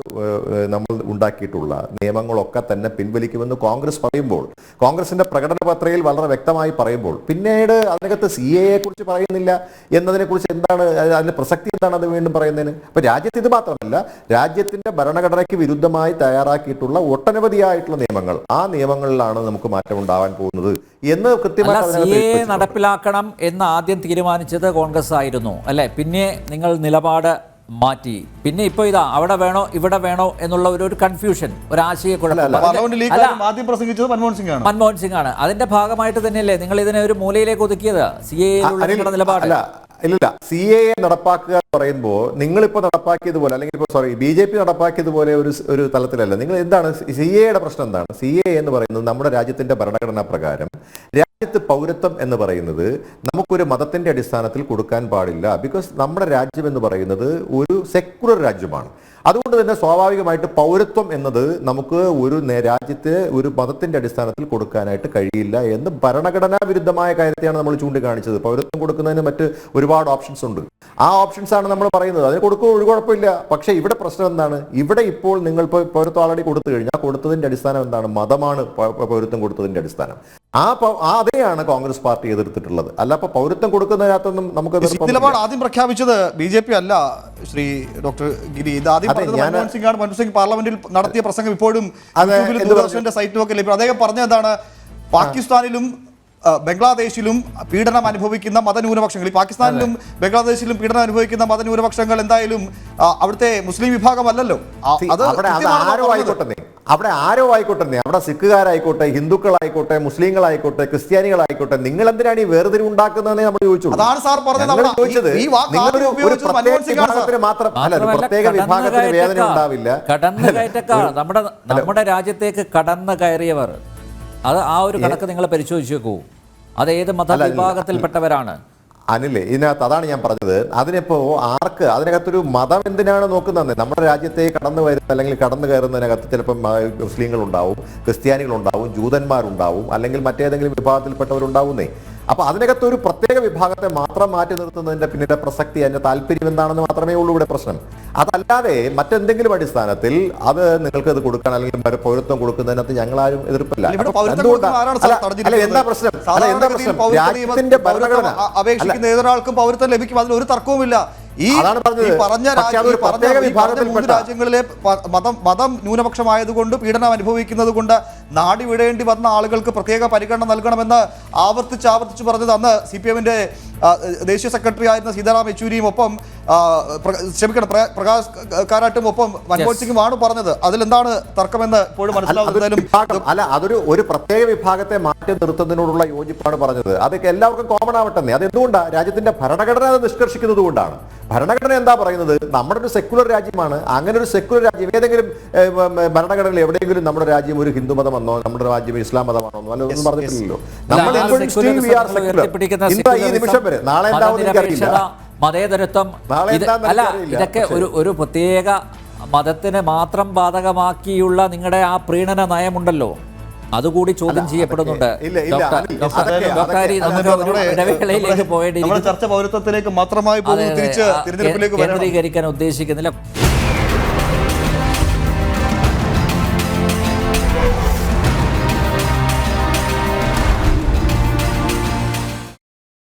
നമ്മൾ ഉണ്ടാക്കിയിട്ടുള്ള നിയമങ്ങളൊക്കെ തന്നെ പിൻവലിക്കുമെന്ന് കോൺഗ്രസ് പറയുമ്പോൾ, കോൺഗ്രസിന്റെ പ്രകടന പത്രികയിൽ വളരെ വ്യക്തമായി പറയുമ്പോൾ, പിന്നീട് അതിനകത്ത് CAA കുറിച്ച് പറയുന്നില്ല എന്നതിനെക്കുറിച്ച് എന്താണ് അതിന്റെ പ്രസക്തി? എന്താണ് അത് വീണ്ടും പറയുന്നതിന്? അപ്പൊ രാജ്യത്ത് ഇത് മാത്രമല്ല, രാജ്യത്തിന്റെ ഭരണഘടനയ്ക്ക് വിരുദ്ധമായി തയ്യാറാക്കിയിട്ടുള്ള ഒട്ടനവധിയായിട്ടുള്ള നിയമങ്ങൾ, ആ നിയമങ്ങളിലാണ് നമുക്ക് മാറ്റം ഉണ്ടാവാൻ പോകുന്നത് എന്ന് കൃത്യമായി നടപ്പിലാക്കണം എന്ന് ആദ്യം തീരുമാനിച്ചത് കോൺഗ്രസ് ആയിരുന്നു അല്ലെ? പിന്നെ നിങ്ങൾ നിലപാട് മാറ്റി. പിന്നെ ഇപ്പൊ ഇതാ അവിടെ വേണോ ഇവിടെ വേണോ എന്നുള്ള ഒരു കൺഫ്യൂഷൻ, ഒരു ആശയക്കുഴപ്പം മൻമോഹൻ സിംഗ് ആണ്. അതിന്റെ ഭാഗമായിട്ട് തന്നെയല്ലേ നിങ്ങൾ ഇതിനെ ഒരു മൂലയിലേക്ക് ഒതുക്കിയത്? CAA നിലപാട് ഇല്ല, CAA നടപ്പാക്കുക എന്ന് പറയുമ്പോൾ നിങ്ങളിപ്പോൾ നടപ്പാക്കിയതുപോലെ, അല്ലെങ്കിൽ ഇപ്പോൾ BJP നടപ്പാക്കിയതുപോലെ ഒരു തലത്തിലല്ല. നിങ്ങൾ എന്താണ് CAA-യുടെ പ്രശ്നം? എന്താണ് CAA എന്ന് പറയുന്നത്? നമ്മുടെ രാജ്യത്തിന്റെ ഭരണഘടനാ പ്രകാരം രാജ്യത്ത് പൗരത്വം എന്ന് പറയുന്നത് നമുക്കൊരു മതത്തിന്റെ അടിസ്ഥാനത്തിൽ കൊടുക്കാൻ പാടില്ല. ബിക്കോസ് നമ്മുടെ രാജ്യം എന്ന് പറയുന്നത് ഒരു സെക്യുലർ രാജ്യമാണ്. അതുകൊണ്ട് തന്നെ സ്വാഭാവികമായിട്ട് പൗരത്വം എന്നത് നമുക്ക് ഒരു രാജ്യത്ത് ഒരു മതത്തിന്റെ അടിസ്ഥാനത്തിൽ കൊടുക്കാനായിട്ട് കഴിയില്ല എന്ന് ഭരണഘടനാ വിരുദ്ധമായ കാര്യത്തെയാണ് നമ്മൾ ചൂണ്ടിക്കാണിച്ചത്. പൗരത്വം കൊടുക്കുന്നതിന് മറ്റ് ഒരുപാട് ഓപ്ഷൻസ് ഉണ്ട്. ആ ഓപ്ഷൻസ് ആണ് നമ്മൾ പറയുന്നത്. അതിന് കൊടുക്കുക, ഒരു കുഴപ്പമില്ല. പക്ഷേ ഇവിടെ പ്രശ്നം എന്താണ്? ഇവിടെ ഇപ്പോൾ നിങ്ങൾ പൗരത്വം ആൾറെഡി കൊടുത്തു കഴിഞ്ഞാൽ കൊടുത്തതിന്റെ അടിസ്ഥാനം എന്താണ്? മതമാണ് പൗരത്വം കൊടുത്തതിന്റെ അടിസ്ഥാനം. അതെയാണ് കോൺഗ്രസ് പാർട്ടി എതിർത്തിട്ടുള്ളത്. അല്ല, അപ്പൊ പൗരത്വം കൊടുക്കുന്നതിനകത്തൊന്നും നമുക്ക് നിലപാട് ആദ്യം പ്രഖ്യാപിച്ചത് BJP അല്ല ശ്രീ ഡോക്ടർ ഗിരി. ഇത് ആദ്യം മൻമോഹൻ സിംഗ് ആണ്. മൻമോഹൻ സിംഗ് പാർലമെന്റിൽ നടത്തിയ പ്രസംഗം ഇപ്പോഴും ദൂരദർശന്റെ സൈറ്റിലൊക്കെ ലഭ്യം. അദ്ദേഹം പറഞ്ഞതാണ് പാകിസ്ഥാനിലും ബംഗ്ലാദേശിലും പീഡനം അനുഭവിക്കുന്ന മതന്യൂനപക്ഷങ്ങൾ, പാകിസ്ഥാനിലും ബംഗ്ലാദേശിലും പീഡനം അനുഭവിക്കുന്ന മതന്യൂനപക്ഷങ്ങൾ എന്തായാലും അവിടുത്തെ മുസ്ലിം വിഭാഗമല്ലല്ലോ. അവിടെ ആരോ ആയിക്കോട്ടെ, അവിടെ സിഖുകാരായിക്കോട്ടെ, ഹിന്ദുക്കളായിക്കോട്ടെ, മുസ്ലിങ്ങളായിക്കോട്ടെ, ക്രിസ്ത്യാനികളായിക്കോട്ടെ, നിങ്ങൾ എന്തിനാണ് ഈ വേർതിരിവ് ഉണ്ടാക്കുന്നതെന്ന് നമ്മൾ ചോദിച്ചു. അതാണ് സാർ പറഞ്ഞത്. പ്രത്യേക വിഭാഗത്തിന് വേദന ഉണ്ടാവില്ല. നമ്മുടെ രാജ്യത്തേക്ക് കടന്നു കയറിയവർ, അത് ആ ഒരു കണക്ക് നിങ്ങൾ പരിശോധിച്ച് നോക്കൂ. അത് ഏത് മതവിഭാഗത്തിൽപ്പെട്ടവരാണ്? അനിലേ, ഇതിനകത്ത് അതാണ് ഞാൻ പറഞ്ഞത്. അതിനിപ്പോ ആർക്ക് അതിനകത്തൊരു മതം എന്തിനാണ് നോക്കുന്നത്? നമ്മുടെ രാജ്യത്തേക്ക് കടന്നു വരുന്ന അല്ലെങ്കിൽ കടന്നു കയറുന്നതിനകത്ത് ചിലപ്പം മുസ്ലിങ്ങളുണ്ടാവും, ക്രിസ്ത്യാനികളുണ്ടാവും, ജൂതന്മാരുണ്ടാവും, അല്ലെങ്കിൽ മറ്റേതെങ്കിലും വിഭാഗത്തിൽപ്പെട്ടവരുണ്ടാവുന്നേ. അപ്പൊ അതിനകത്ത് ഒരു പ്രത്യേക വിഭാഗത്തെ മാത്രം മാറ്റി നിർത്തുന്നതിന്റെ പിന്നിലെ പ്രസക്തി, അതിന്റെ താല്പര്യം എന്താണെന്ന് മാത്രമേ ഉള്ളൂ ഇവിടെ പ്രശ്നം. അതല്ലാതെ മറ്റെന്തെങ്കിലും അടിസ്ഥാനത്തിൽ അത് നിങ്ങൾക്ക് അത് കൊടുക്കാൻ അല്ലെങ്കിൽ പൗരത്വം കൊടുക്കുന്നതിനകത്ത് ഞങ്ങളാരും എതിർപ്പില്ല. ഇവിടെ പൗരത്വം കൊടുക്കുന്ന ആരാണ് സാർ തടഞ്ഞിരിക്കുന്നത്? എന്താ പ്രശ്നം? സാധാരണഗതിയിൽ രാജ്യത്തിന്റെ ഭരണഘടന അപേക്ഷിക്കുന്ന ഏതൊരാൾക്കും പൗരത്വം ലഭിക്കും, അതിൽ ഒരു തർക്കവുമില്ല. ഈ അതാണ് പറഞ്ഞത്. പറഞ്ഞ പക്ഷേ അതൊരു പ്രത്യേക വിഭാഗത്തിൽപ്പെട്ട രാജ്യങ്ങളിലെ മതം ന്യൂനപക്ഷമായതുകൊണ്ട് പീഡനം അനുഭവിക്കുന്നത് കൊണ്ട് നാട് വിടേണ്ടി വന്ന ആളുകൾക്ക് പ്രത്യേക പരിഗണന നൽകണമെന്ന് ആവർത്തിച്ച് പറഞ്ഞത് അന്ന് CPM-ന്റെ ദേശീയ സെക്രട്ടറി ആയിരുന്ന സീതാറാം യെച്ചൂരിയും ഒപ്പം പ്രകാശ് കാരാട്ടും ഒപ്പം മൻമോഹൻ സിംഗുമാണ് പറഞ്ഞത്. അതിലെന്താണ് തർക്കമെന്ന് ഇപ്പോഴും മനസ്സിലാവുന്നതിലും അല്ല, അതൊരു ഒരു പ്രത്യേക വിഭാഗത്തെ മാറ്റി നിർത്തുന്നതിനോടുള്ള യോജിപ്പാണ് പറഞ്ഞത്. അതൊക്കെ എല്ലാവർക്കും കോമൺ ആവട്ടെ. അതെന്തുകൊണ്ടാണ്? രാജ്യത്തിന്റെ ഭരണഘടന അത് നിഷ്കർഷിക്കുന്നത് കൊണ്ടാണ്. ഭരണഘടന എന്താ പറയുന്നത്? നമ്മുടെ ഒരു സെക്യുലർ രാജ്യമാണ്. അങ്ങനെ ഒരു സെക്യുലർ രാജ്യം ഏതെങ്കിലും ഭരണഘടനയിൽ എവിടെയെങ്കിലും നമ്മുടെ രാജ്യം ഒരു ഹിന്ദു മതമെന്നോ നമ്മുടെ രാജ്യം ഇസ്ലാം മതമാണോ അല്ലൊന്നും പറഞ്ഞിട്ടില്ലല്ലോ. നമ്മൾ ഈ നിമിഷം വരെ നാളെ എന്താവും എനിക്കറിയില്ല. മതേതരത്വം അല്ല, ഇതൊക്കെ ഒരു പ്രത്യേക മതത്തിന് മാത്രം ബാധകമാക്കിയുള്ള നിങ്ങളുടെ ആ പ്രീണന നയമുണ്ടല്ലോ, അതുകൂടി ചോദ്യം ചെയ്യപ്പെടുന്നുണ്ട്. ചർച്ച പൗരത്വത്തിലേക്ക് മാത്രമായി തിരിച്ച് തിരഞ്ഞെടുപ്പിലേക്ക് കേന്ദ്രീകരിക്കാൻ ഉദ്ദേശിക്കുന്നില്ല.